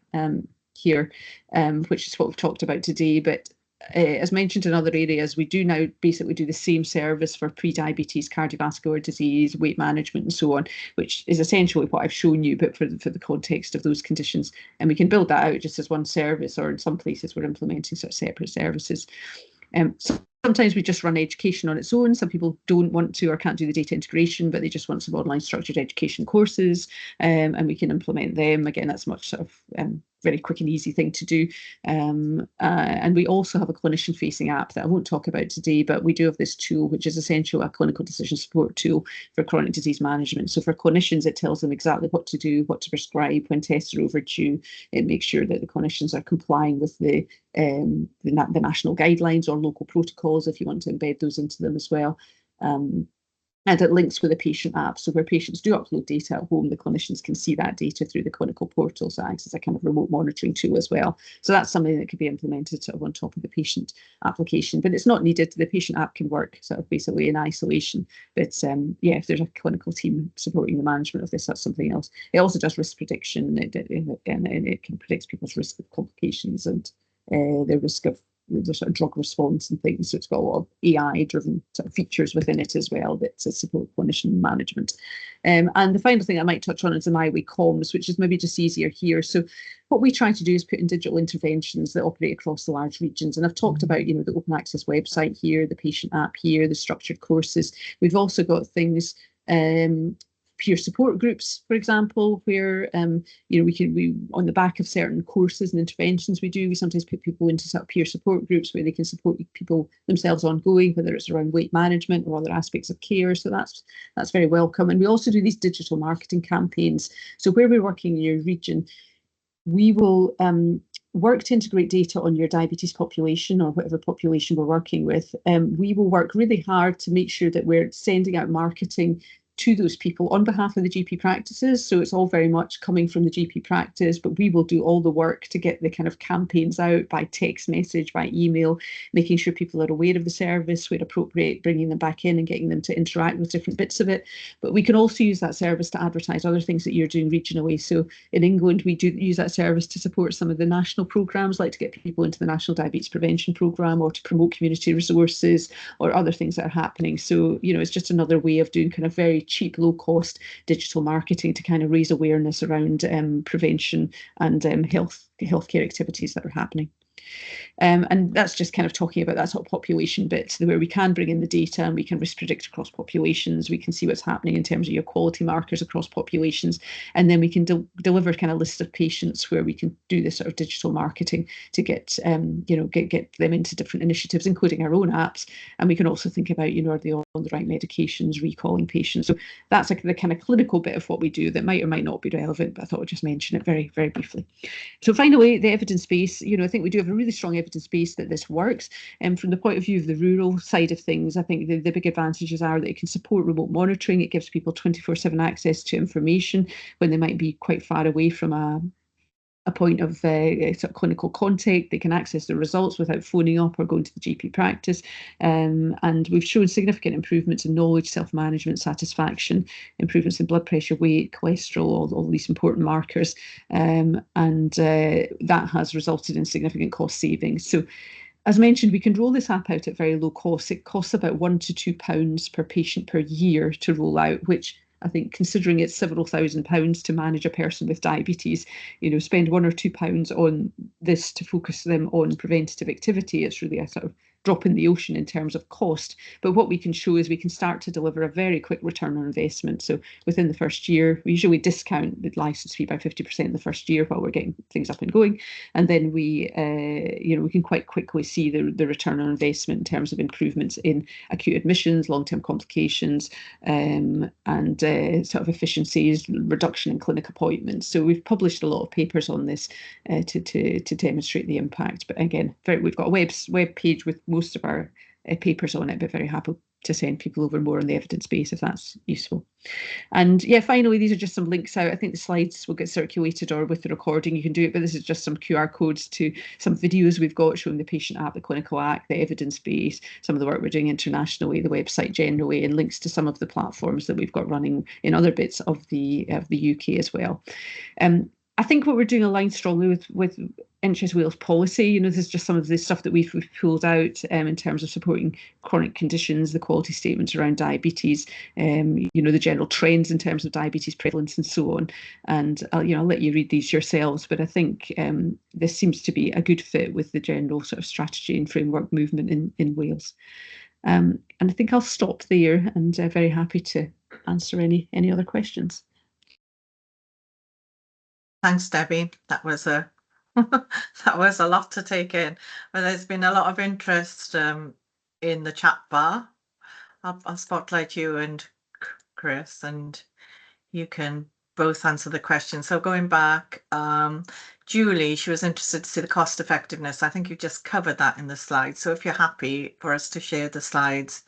S5: here, which is what we've talked about today. But as mentioned in other areas, we do now basically do the same service for pre-diabetes, cardiovascular disease, weight management, and so on, which is essentially what I've shown you, but for the context of those conditions. And we can build that out just as one service, or in some places we're implementing sort of separate services. Sometimes we just run education on its own. Some people don't want to or can't do the data integration, but they just want some online structured education courses, and we can implement them. Again, that's much sort of very quick and easy thing to do. And we also have a clinician-facing app that I won't talk about today, but we do have this tool, which is essentially a clinical decision support tool for chronic disease management. So for clinicians, it tells them exactly what to do, what to prescribe when tests are overdue. It makes sure that the clinicians are complying with the national guidelines or local protocols, if you want to embed those into them as well. And it links with a patient app. So where patients do upload data at home, the clinicians can see that data through the clinical portal. So it acts as a kind of remote monitoring tool as well. So that's something that could be implemented sort of on top of the patient application, but it's not needed. The patient app can work sort of basically in isolation. But yeah, if there's a clinical team supporting the management of this, that's something else. It also does risk prediction, and it can predict people's risk of complications and the risk of the sort of drug response and things. So it's got a lot of AI-driven sort of features within it as well that support clinician management. And the final thing I might touch on is the MyWay Comms, which is maybe just easier here. So what we try to do is put in digital interventions that operate across the large regions. And I've talked about, you know, the open access website here, the patient app here, the structured courses. We've also got things peer support groups, for example, where you know, we on the back of certain courses and interventions we sometimes put people into sort of peer support groups where they can support people themselves ongoing, whether it's around weight management or other aspects of care. So that's very welcome. And we also do these digital marketing campaigns. So where we're working in your region, we will work to integrate data on your diabetes population or whatever population we're working with. We will work really hard to make sure that we're sending out marketing to those people on behalf of the GP practices. So it's all very much coming from the GP practice, but we will do all the work to get the kind of campaigns out by text message, by email, making sure people are aware of the service, where appropriate, bringing them back in and getting them to interact with different bits of it. But we can also use that service to advertise other things that you're doing regionally. So in England, we do use that service to support some of the national programmes, like to get people into the National Diabetes Prevention Programme or to promote community resources or other things that are happening. So, you know, it's just another way of doing kind of very cheap, low-cost digital marketing to kind of raise awareness around prevention and healthcare activities that are happening. And that's just kind of talking about that sort of population bit, where we can bring in the data and we can risk predict across populations. We can see what's happening in terms of your quality markers across populations, and then we can deliver kind of list of patients where we can do this sort of digital marketing to get you know, get them into different initiatives, including our own apps. And we can also think about, you know, are they on the right medications, recalling patients. So that's like the kind of clinical bit of what we do that might or might not be relevant, but I thought I'd just mention it very, very briefly. So finally, the evidence base. You know, I think we do have a really strong evidence base that this works. And from the point of view of the rural side of things, I think the big advantages are that it can support remote monitoring. It gives people 24/7 access to information when they might be quite far away from a point of sort of clinical contact. They can access the results without phoning up or going to the GP practice. And we've shown significant improvements in knowledge, self-management, satisfaction, improvements in blood pressure, weight, cholesterol, all these important markers. And that has resulted in significant cost savings. So as mentioned, we can roll this app out at very low cost. It costs about £1 to £2 per patient per year to roll out, which I think, considering it's several £1,000s to manage a person with diabetes, you know, spend £1 or £2 on this to focus them on preventative activity. It's really a sort of drop in the ocean in terms of cost. But what we can show is we can start to deliver a very quick return on investment. So within the first year, we usually discount the license fee by 50% in the first year while we're getting things up and going. And then we can quite quickly see the return on investment in terms of improvements in acute admissions, long-term complications, and sort of efficiencies, reduction in clinic appointments. So we've published a lot of papers on this to demonstrate the impact. But again, we've got a web page with most of our papers on it, but very happy to send people over more on the evidence base if that's useful. And yeah, finally, these are just some links out. I think the slides will get circulated, or with the recording you can do it, but this is just some QR codes to some videos we've got showing the patient app, the clinical act, the evidence base, some of the work we're doing internationally, the website generally, and links to some of the platforms that we've got running in other bits of the UK as well. I think what we're doing aligns strongly with NHS Wales policy. This is just some of the stuff that we've pulled out in terms of supporting chronic conditions, the quality statements around diabetes, the general trends in terms of diabetes prevalence and so on. And I'll let you read these yourselves, but I think this seems to be a good fit with the general sort of strategy and framework movement in Wales. And I think I'll stop there, and very happy to answer any other questions.
S1: Thanks, Debbie. That was a lot to take in. But there's been a lot of interest in the chat bar. I'll spotlight you and Chris, and you can both answer the question. So going back, Julie, she was interested to see the cost effectiveness. I think you just covered that in the slides. So if you're happy for us to share the slides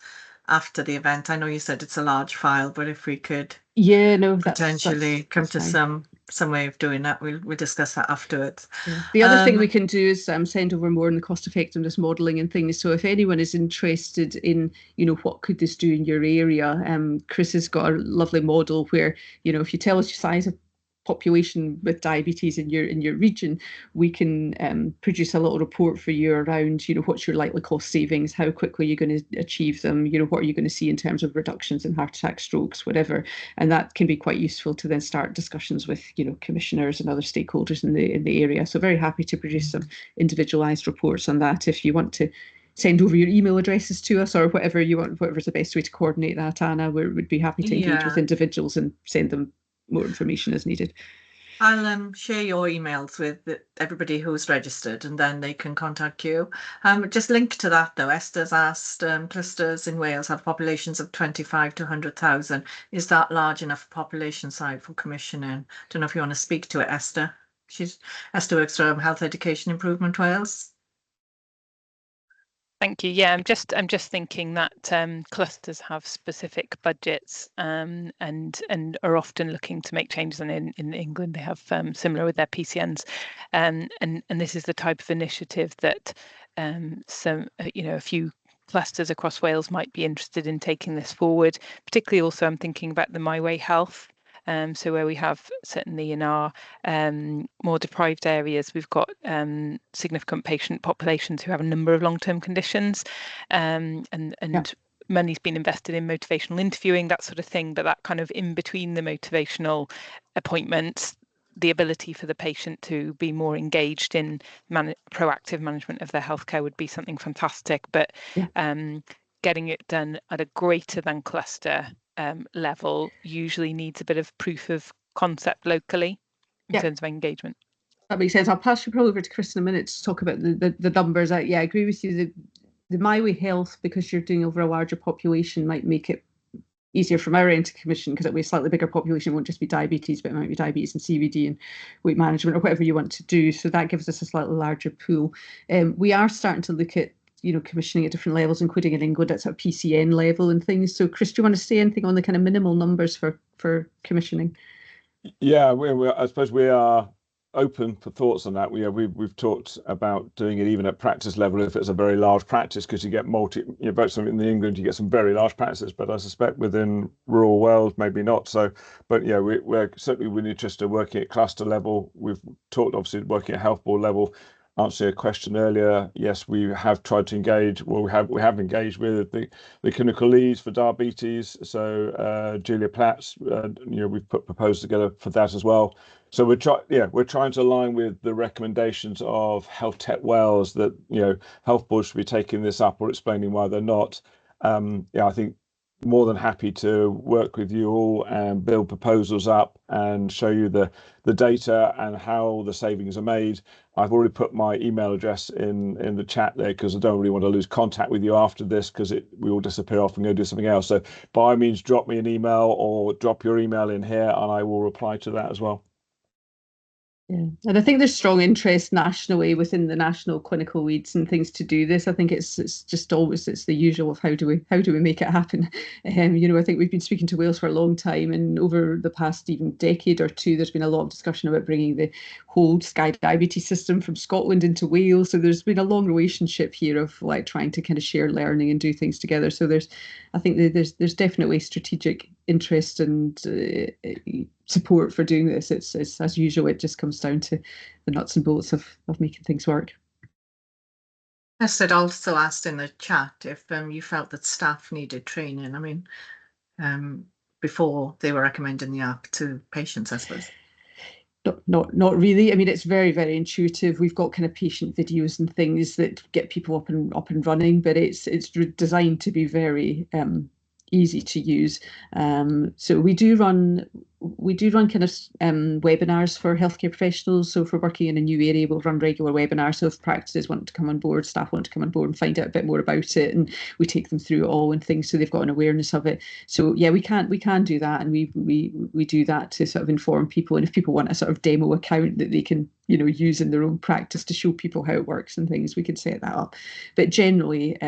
S1: after the event, I know you said it's a large file, but if we could potentially come to some way of doing that, we'll discuss that afterwards.
S5: Yeah. The other thing we can do is send over more on the cost effectiveness modelling and things. So if anyone is interested in, what could this do in your area, Chris has got a lovely model where, if you tell us your size of population with diabetes in your region, we can produce a little report for you around, what's your likely cost savings, how quickly you're going to achieve them, what are you going to see in terms of reductions in heart attack, strokes, whatever. And that can be quite useful to then start discussions with, commissioners and other stakeholders in the area. So very happy to produce some individualised reports on that. If you want to send over your email addresses to us or whatever you want, whatever's the best way to coordinate that, Anna, we'd be happy to engage with individuals and send them more information as needed.
S1: I'll share your emails with everybody who's registered, and then they can contact you. Just link to that though. Esther's asked, clusters in Wales have populations of 25 to 100,000. Is that large enough population size for commissioning? Don't know if you want to speak to it, Esther. Esther works from Health Education Improvement Wales.
S8: Thank you. Yeah, I'm just thinking that clusters have specific budgets and are often looking to make changes. And in England, they have similar with their PCNs, and this is the type of initiative that a few clusters across Wales might be interested in taking this forward. Particularly, also, I'm thinking about the MyWayDigitalHealth. So where we have, certainly in our more deprived areas, we've got significant patient populations who have a number of long-term conditions, and money's been invested in motivational interviewing, that sort of thing, but that kind of in between the motivational appointments, the ability for the patient to be more engaged in proactive management of their healthcare would be something fantastic. But getting it done at a greater than cluster level usually needs a bit of proof of concept locally in terms of engagement.
S5: That makes sense. I'll pass you probably over to Chris in a minute to talk about the numbers. I agree with you. The MyWayDigitalHealth, because you're doing over a larger population, might make it easier from our end to commission, because it'll be a slightly bigger population. It won't just be diabetes, but it might be diabetes and CVD and weight management or whatever you want to do. So that gives us a slightly larger pool. We are starting to look at commissioning at different levels, including in England at sort of PCN level and things. So Chris, do you want to say anything on the kind of minimal numbers for commissioning?
S6: Yeah, I suppose we are open for thoughts on that. We've talked about doing it even at practice level if it's a very large practice, because you get both some in England you get some very large practices, but I suspect within rural Wales maybe not. So, but yeah, we're certainly really interested in working at cluster level. We've talked obviously working at health board level. Answer your question earlier, yes, we have tried to engage. Well, we have engaged with the clinical leads for diabetes. So Julia Platts, we've put proposals together for that as well. So we're trying to align with the recommendations of Health Tech Wales that, you know, health boards should be taking this up or explaining why they're not. Yeah, I think more than happy to work with you all and build proposals up and show you the data and how the savings are made. I've already put my email address in the chat there because I don't really want to lose contact with you after this, because we will disappear off and go do something else. So by all means, drop me an email or drop your email in here and I will reply to that as well.
S5: Yeah, and I think there's strong interest nationally within the national clinical leads and things to do this. I think it's just always the usual of how do we make it happen. You know, I think we've been speaking to Wales for a long time, and over the past even decade or two, there's been a lot of discussion about bringing the whole Sky Diabetes system from Scotland into Wales. So there's been a long relationship here of like trying to kind of share learning and do things together. So I think there's definitely strategic interest and support for doing this. It's as usual, it just comes down to the nuts and bolts of making things work.
S1: Yes, I'd also asked in the chat if you felt that staff needed training. I mean, before they were recommending the app to patients, I suppose.
S5: Not really. I mean, it's very, very intuitive. We've got kind of patient videos and things that get people up and running, but it's designed to be very easy to use. So we do run kind of webinars for healthcare professionals. So if we're working in a new area, we'll run regular webinars. So if practices want to come on board, staff want to come on board and find out a bit more about it, and we take them through it all and things, so they've got an awareness of it. So yeah, we can do that, and we do that to sort of inform people. And if people want a sort of demo account that they can, you know, use in their own practice to show people how it works and things, we can set that up. But generally,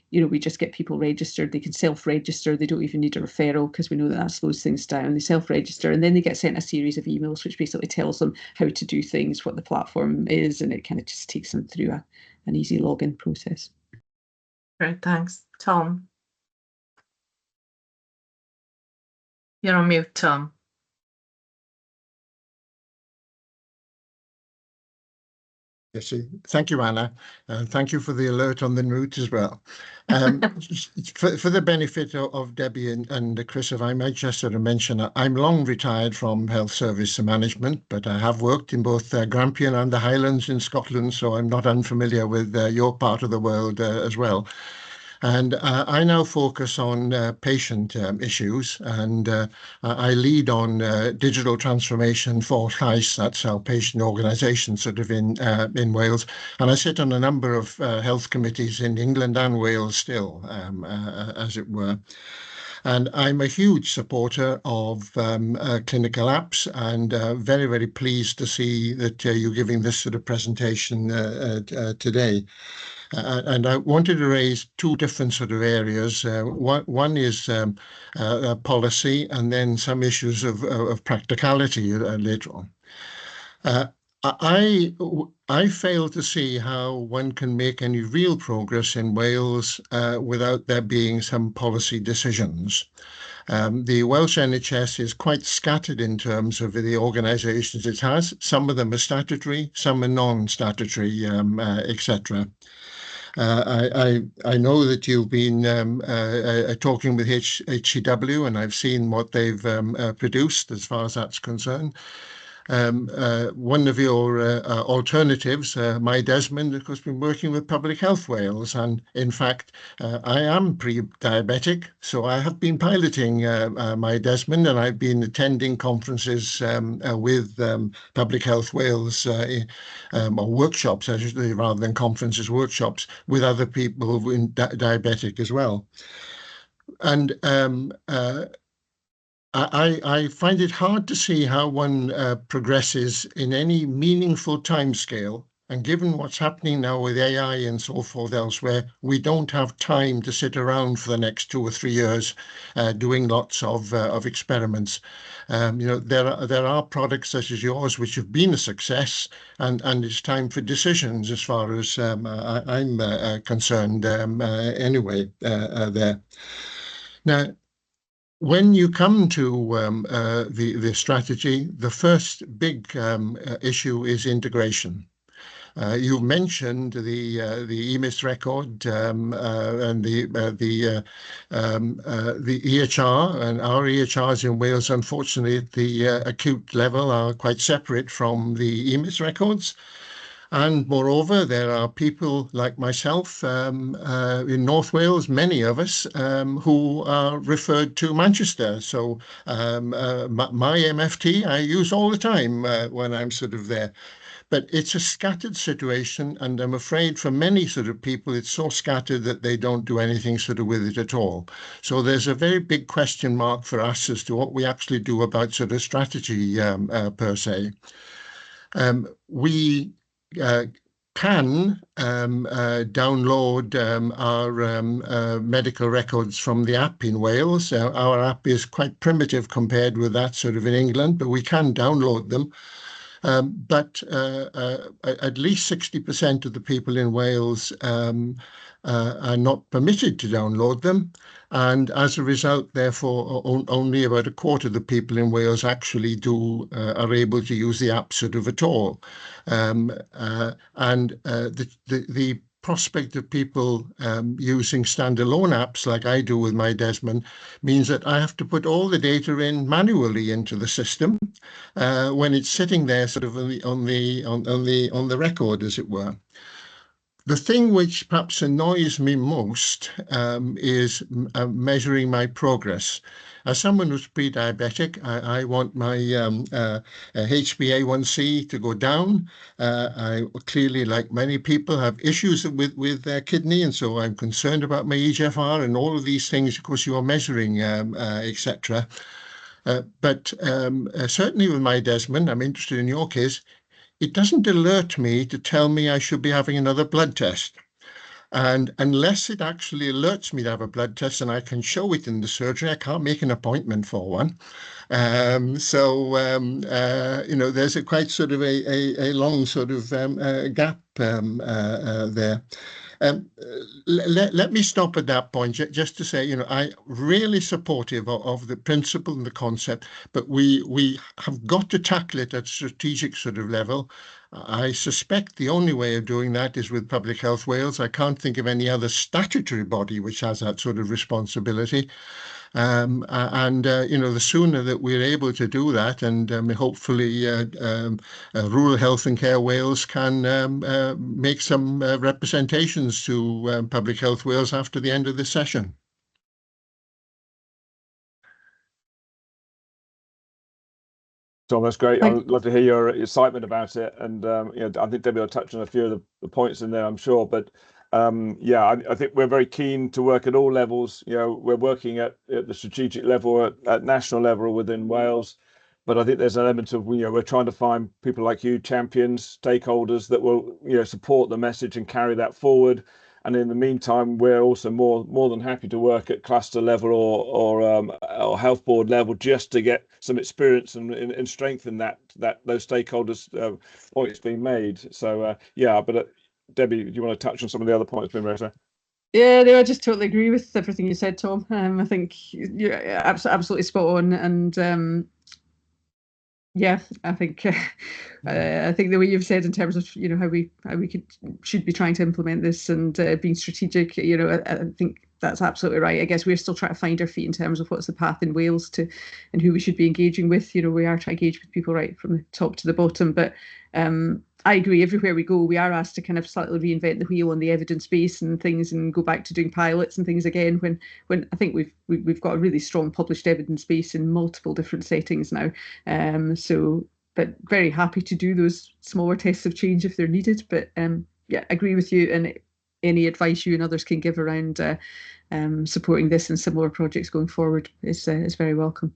S5: you know, we just get people registered. They can self-register. They don't even need a referral because we know that slows things down. They self-register and then they get sent a series of emails which basically tells them how to do things, what the platform is, and it kind of just takes them through an easy login process.
S1: Great, thanks. Tom? You're on mute, Tom.
S9: Yes, thank you, Anna, and thank you for the alert on the route as well. For the benefit of Debbie and Chris, if I might just sort of mention, I'm long retired from health service management, but I have worked in both Grampian and the Highlands in Scotland, so I'm not unfamiliar with your part of the world as well. And I now focus on patient issues, and I lead on digital transformation for Llais, that's our patient organisation sort of in Wales. And I sit on a number of health committees in England and Wales still, as it were. And I'm a huge supporter of clinical apps, and very, very pleased to see that you're giving this sort of presentation today. And I wanted to raise two different sort of areas. One is policy, and then some issues of practicality later on. I fail to see how one can make any real progress in Wales without there being some policy decisions. The Welsh NHS is quite scattered in terms of the organisations it has. Some of them are statutory, some are non-statutory, etc. I know that you've been talking with RHCW, and I've seen what they've produced as far as that's concerned. One of your alternatives, MyDesmond, of course, been working with Public Health Wales, and in fact, I am pre-diabetic, so I have been piloting MyDesmond, and I've been attending conferences with Public Health Wales, or workshops, I should say, rather than conferences, workshops with other people who are diabetic as well. And I find it hard to see how one progresses in any meaningful timescale. And given what's happening now with AI and so forth elsewhere, we don't have time to sit around for the next 2 or 3 years doing lots of experiments. You know, there are products such as yours which have been a success, and it's time for decisions as far as I'm concerned anyway there. Now, when you come to the strategy, the first big issue is integration. You mentioned the EMIS record and the EHR, and our EHRs in Wales, unfortunately, at the acute level, are quite separate from the EMIS records. And moreover, there are people like myself in North Wales, many of us, who are referred to Manchester. So my MFT I use all the time when I'm sort of there. But it's a scattered situation, and I'm afraid for many sort of people, it's so scattered that they don't do anything sort of with it at all. So there's a very big question mark for us as to what we actually do about sort of strategy per se. We can download our medical records from the app in Wales. Our app is quite primitive compared with that sort of in England, but we can download them. But at least 60% of the people in Wales are not permitted to download them. And as a result, therefore, only about a quarter of the people in Wales actually are able to use the app sort of at all. The prospect of people using standalone apps like I do with my Desmond means that I have to put all the data in manually into the system when it's sitting there sort of on the record, as it were. The thing which perhaps annoys me most is measuring my progress. As someone who's pre-diabetic, I want my HbA1c to go down. I clearly, like many people, have issues with their kidney, and so I'm concerned about my EGFR and all of these things, of course, you are measuring, etc. But certainly with my Desmond, I'm interested in your case, it doesn't alert me to tell me I should be having another blood test. And unless it actually alerts me to have a blood test and I can show it in the surgery, I can't make an appointment for one. There's a quite sort of a long sort of gap there. Let me stop at that point just to say, I'm really supportive of the principle and the concept, but we have got to tackle it at strategic sort of level. I suspect the only way of doing that is with Public Health Wales. I can't think of any other statutory body which has that sort of responsibility. The sooner that we're able to do that, and hopefully Rural Health and Care Wales can make some representations to Public Health Wales after the end of this session.
S6: Tom, that's great. I'd love to hear your excitement about it. And I think Debbie will touch on a few of the points in there, I'm sure. But I think we're very keen to work at all levels. We're working at the strategic level, at national level within Wales. But I think there's an element of, we're trying to find people like you, champions, stakeholders that will, support the message and carry that forward. And in the meantime, we're also more than happy to work at cluster level or health board level just to get some experience and strengthen those stakeholders' points being made. So but Debbie, do you want to touch on some of the other points being raised there?
S5: Yeah, no, I just totally agree with everything you said, Tom. I think you're absolutely spot on, and I think the way you've said in terms of how we should be trying to implement this and being strategic, I think that's absolutely right. I guess we're still trying to find our feet in terms of what's the path in Wales and who we should be engaging with. We are trying to engage with people right from the top to the bottom, but I agree, everywhere we go, we are asked to kind of slightly reinvent the wheel on the evidence base and things, and go back to doing pilots and things again, when I think we've got a really strong published evidence base in multiple different settings now. But very happy to do those smaller tests of change if they're needed. But agree with you, and any advice you and others can give around supporting this and similar projects going forward is very welcome.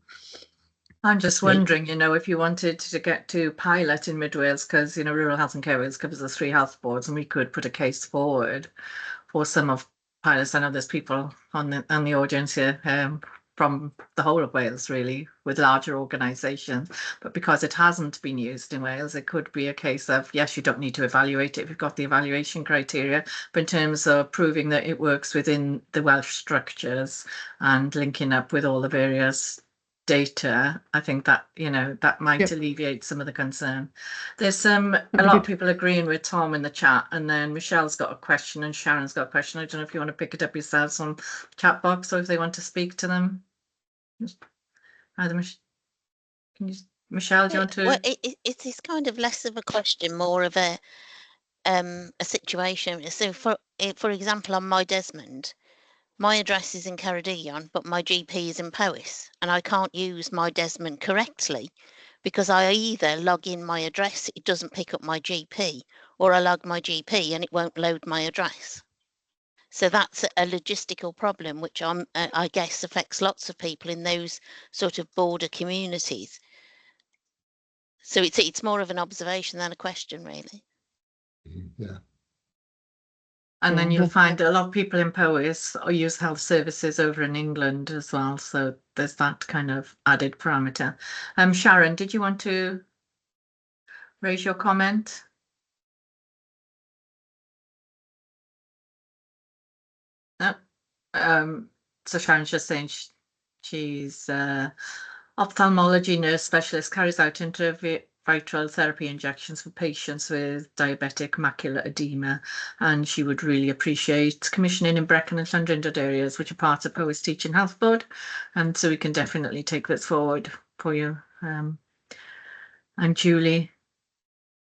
S1: I'm just wondering, if you wanted to get to pilot in Mid Wales, because, Rural Health and Care Wales covers the 3 health boards, and we could put a case forward for some of pilots. I know there's people on the audience here from the whole of Wales, really, with larger organisations. But because it hasn't been used in Wales, it could be a case of, yes, you don't need to evaluate it if you've got the evaluation criteria, but in terms of proving that it works within the Welsh structures and linking up with all the various data, I think that, you know, that might
S5: Yep.
S1: alleviate some of the concern. There's a
S5: be
S1: lot of
S5: good.
S1: people agreeing with Tom in the chat, and then Michelle's got a question and Sharon's got a question. I don't know if you want to pick it up yourselves on chat box or if they want to speak to them. Either Michelle, do you want to?
S3: Well, it is kind of less of a question, more of a situation. So for example, on my Desmond, my address is in Ceredigion, but my GP is in Powys, and I can't use my Desmond correctly because I either log in my address, it doesn't pick up my GP, or I log my GP and it won't load my address. So that's a logistical problem, which I guess affects lots of people in those sort of border communities. So it's more of an observation than a question, really.
S9: Yeah.
S1: And then
S5: Yeah.
S1: you'll find a lot of people in Powys use health services over in England as well. So there's that kind of added parameter. Sharon, did you want to raise your comment? No. So Sharon's just saying she's ophthalmology nurse specialist, carries out intravitreal therapy injections for patients with diabetic macular edema, and she would really appreciate commissioning in Brecon and Llandrindod areas, which are part of Powys Teaching Health Board, and so we can definitely take this forward for you. And Julie,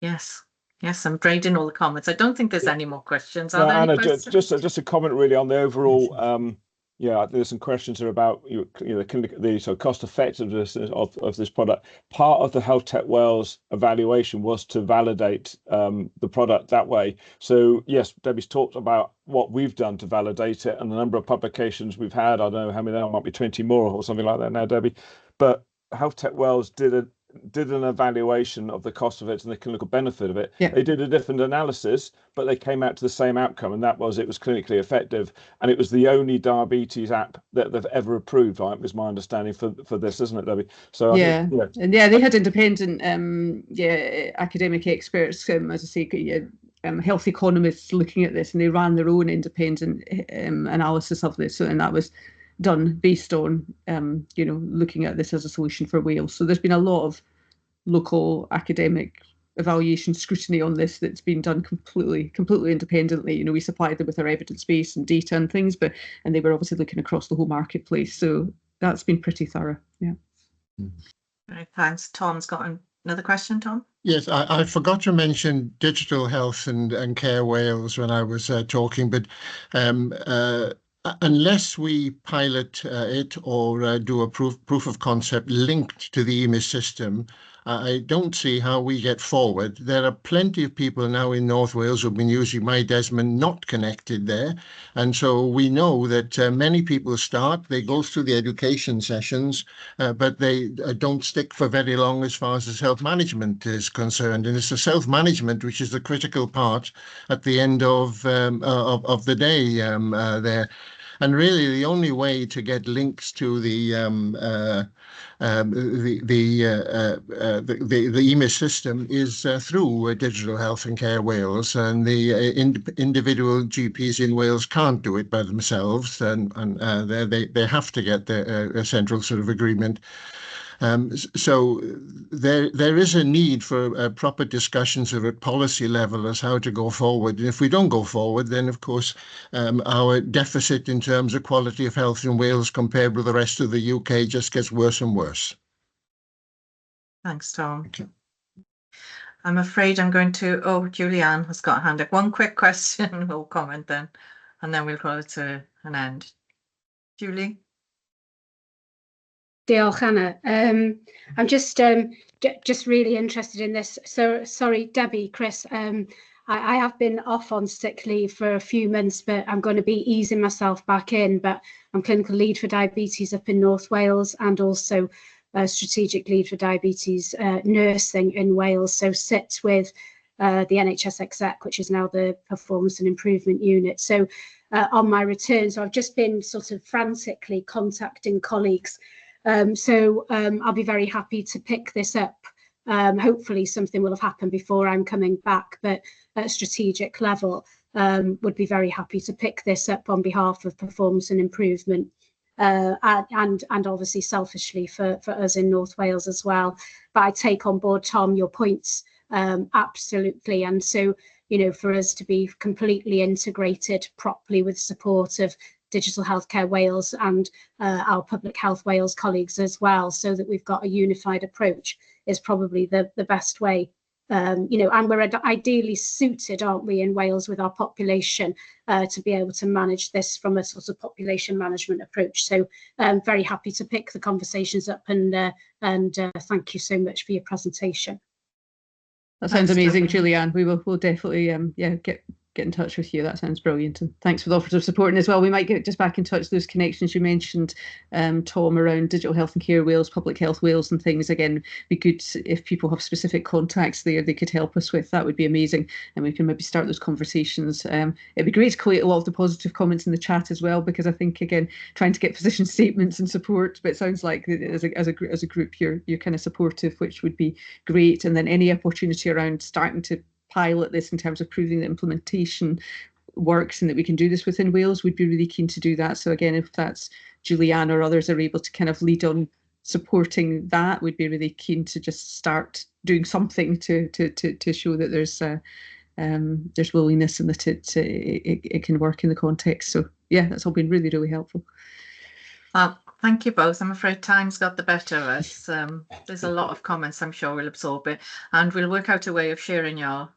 S1: yes, I'm grading all the comments. I don't think there's any more questions. Are there
S6: Anna,
S1: any questions?
S6: just a comment really on the overall. Yeah, there's some questions here about the sort of cost effectiveness of this product. Part of the Health Tech Wales evaluation was to validate the product that way. So yes, Debbie's talked about what we've done to validate it and the number of publications we've had. I don't know how many, there might be 20 more or something like that now, Debbie. But Health Tech Wales did an evaluation of the cost of it and the clinical benefit of it.
S5: Yeah.
S6: They did a different analysis, but they came out to the same outcome, and that was it was clinically effective, and it was the only diabetes app that they've ever approved, is my understanding for this, isn't it, Debbie? So
S5: yeah,
S6: I think,
S5: and yeah, they had independent academic experts, as I say, health economists looking at this, and they ran their own independent analysis of this, and that was done based on looking at this as a solution for Wales. So there's been a lot of local academic evaluation scrutiny on this that's been done completely independently. We supplied them with our evidence base and data and things, and they were obviously looking across the whole marketplace. So that's been pretty thorough. Yeah.
S1: Right, thanks. Tom's got another question, Tom?
S9: Yes, I forgot to mention Digital Health and Care Wales when I was talking, but unless we pilot it or do a proof of concept linked to the EMIS system, I don't see how we get forward. There are plenty of people now in North Wales who've been using MyDesmond not connected there. And so we know that many people start, they go through the education sessions, but they don't stick for very long as far as the self-management is concerned. And it's the self-management which is the critical part at the end of the day there. And really, the only way to get links to the EMIS system is through Digital Health and Care Wales, and the individual GPs in Wales can't do it by themselves, and they have to get a central sort of agreement. So there is a need for proper discussions at policy level as how to go forward. And if we don't go forward, then of course our deficit in terms of quality of health in Wales compared with the rest of the UK just gets worse and worse.
S1: Thanks, Tom.
S9: Okay.
S1: I'm afraid I'm going to, Julianne has got a hand up. One quick question or comment then, and then we'll call it to an end. Julie?
S10: Diolch, Anna. I'm just really interested in this. So sorry, Debbie, Chris. I have been off on sick leave for a few months, but I'm going to be easing myself back in. But I'm clinical lead for diabetes up in North Wales, and also strategic lead for diabetes nursing in Wales. So sit with the NHS Exec, which is now the Performance and Improvement Unit. So on my return, so I've just been sort of frantically contacting colleagues. So I'll be very happy to pick this up. Hopefully something will have happened before I'm coming back, but at a strategic level, would be very happy to pick this up on behalf of Performance and Improvement and obviously selfishly for us in North Wales as well. But I take on board, Tom, your points absolutely. And so, you know, for us to be completely integrated properly with support of Digital Healthcare Wales and our Public Health Wales colleagues as well, so that we've got a unified approach, is probably the best way. You know, and we're ideally suited, aren't we, in Wales with our population to be able to manage this from a sort of population management approach. So very happy to pick the conversations up, and thank you so much for your presentation.
S5: That sounds amazing, Julianne. We'll definitely get in touch with you. That sounds brilliant, and thanks for the offers of support. And as well, we might get just back in touch, those connections you mentioned, Tom, around Digital Health and Care Wales, Public Health Wales and things. Again, be good if people have specific contacts there they could help us with. That would be amazing, and we can maybe start those conversations. It'd be great to collate a lot of the positive comments in the chat as well, because I think, again, trying to get position statements and support, but it sounds like as a group you're kind of supportive, which would be great. And then any opportunity around starting to pilot this in terms of proving that implementation works and that we can do this within Wales, we'd be really keen to do that. So again, if that's Julianne or others are able to kind of lead on supporting that, we'd be really keen to just start doing something to show that there's willingness and that it can work in the context. So yeah, that's all been really, really helpful.
S1: Thank you both. I'm afraid time's got the better of us. There's a lot of comments. I'm sure we'll absorb it, and we'll work out a way of sharing your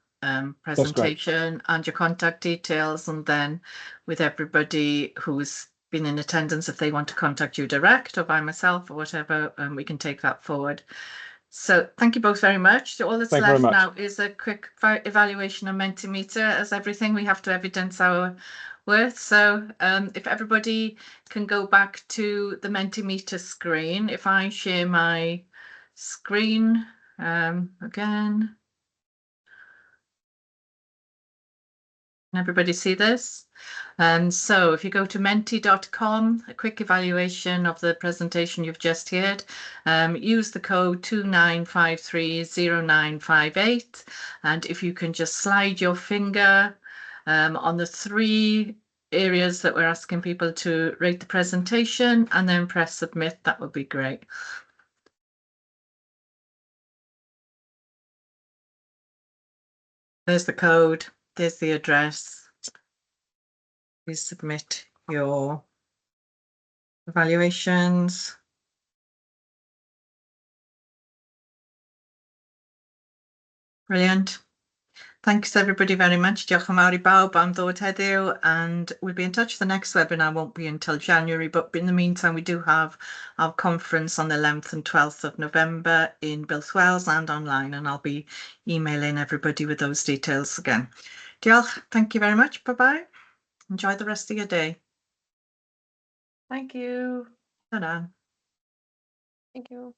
S1: presentation and your contact details, and then with everybody who's been in attendance, if they want to contact you direct or by myself or whatever, we can take that forward. So thank you both very much. All that's left now is a quick evaluation of Mentimeter. As everything, we have to evidence our worth. So if everybody can go back to the Mentimeter screen, if I share my screen again. Can everybody see this? So if you go to menti.com, a quick evaluation of the presentation you've just heard, use the code 29530958, and if you can just slide your finger on the 3 areas that we're asking people to rate the presentation and then press submit, that would be great. There's the code. There's the address. Please submit your evaluations. Brilliant. Thanks everybody very much. Diolch yn fawr I bawb am ddod heddiw, and we'll be in touch. The next webinar won't be until January, but in the meantime we do have our conference on the 11th and 12th of November in Builth Wells and online, and I'll be emailing everybody with those details again. Diolch. Thank you very much. Bye-bye. Enjoy the rest of your day. Thank you. Ta-da.
S11: Thank you.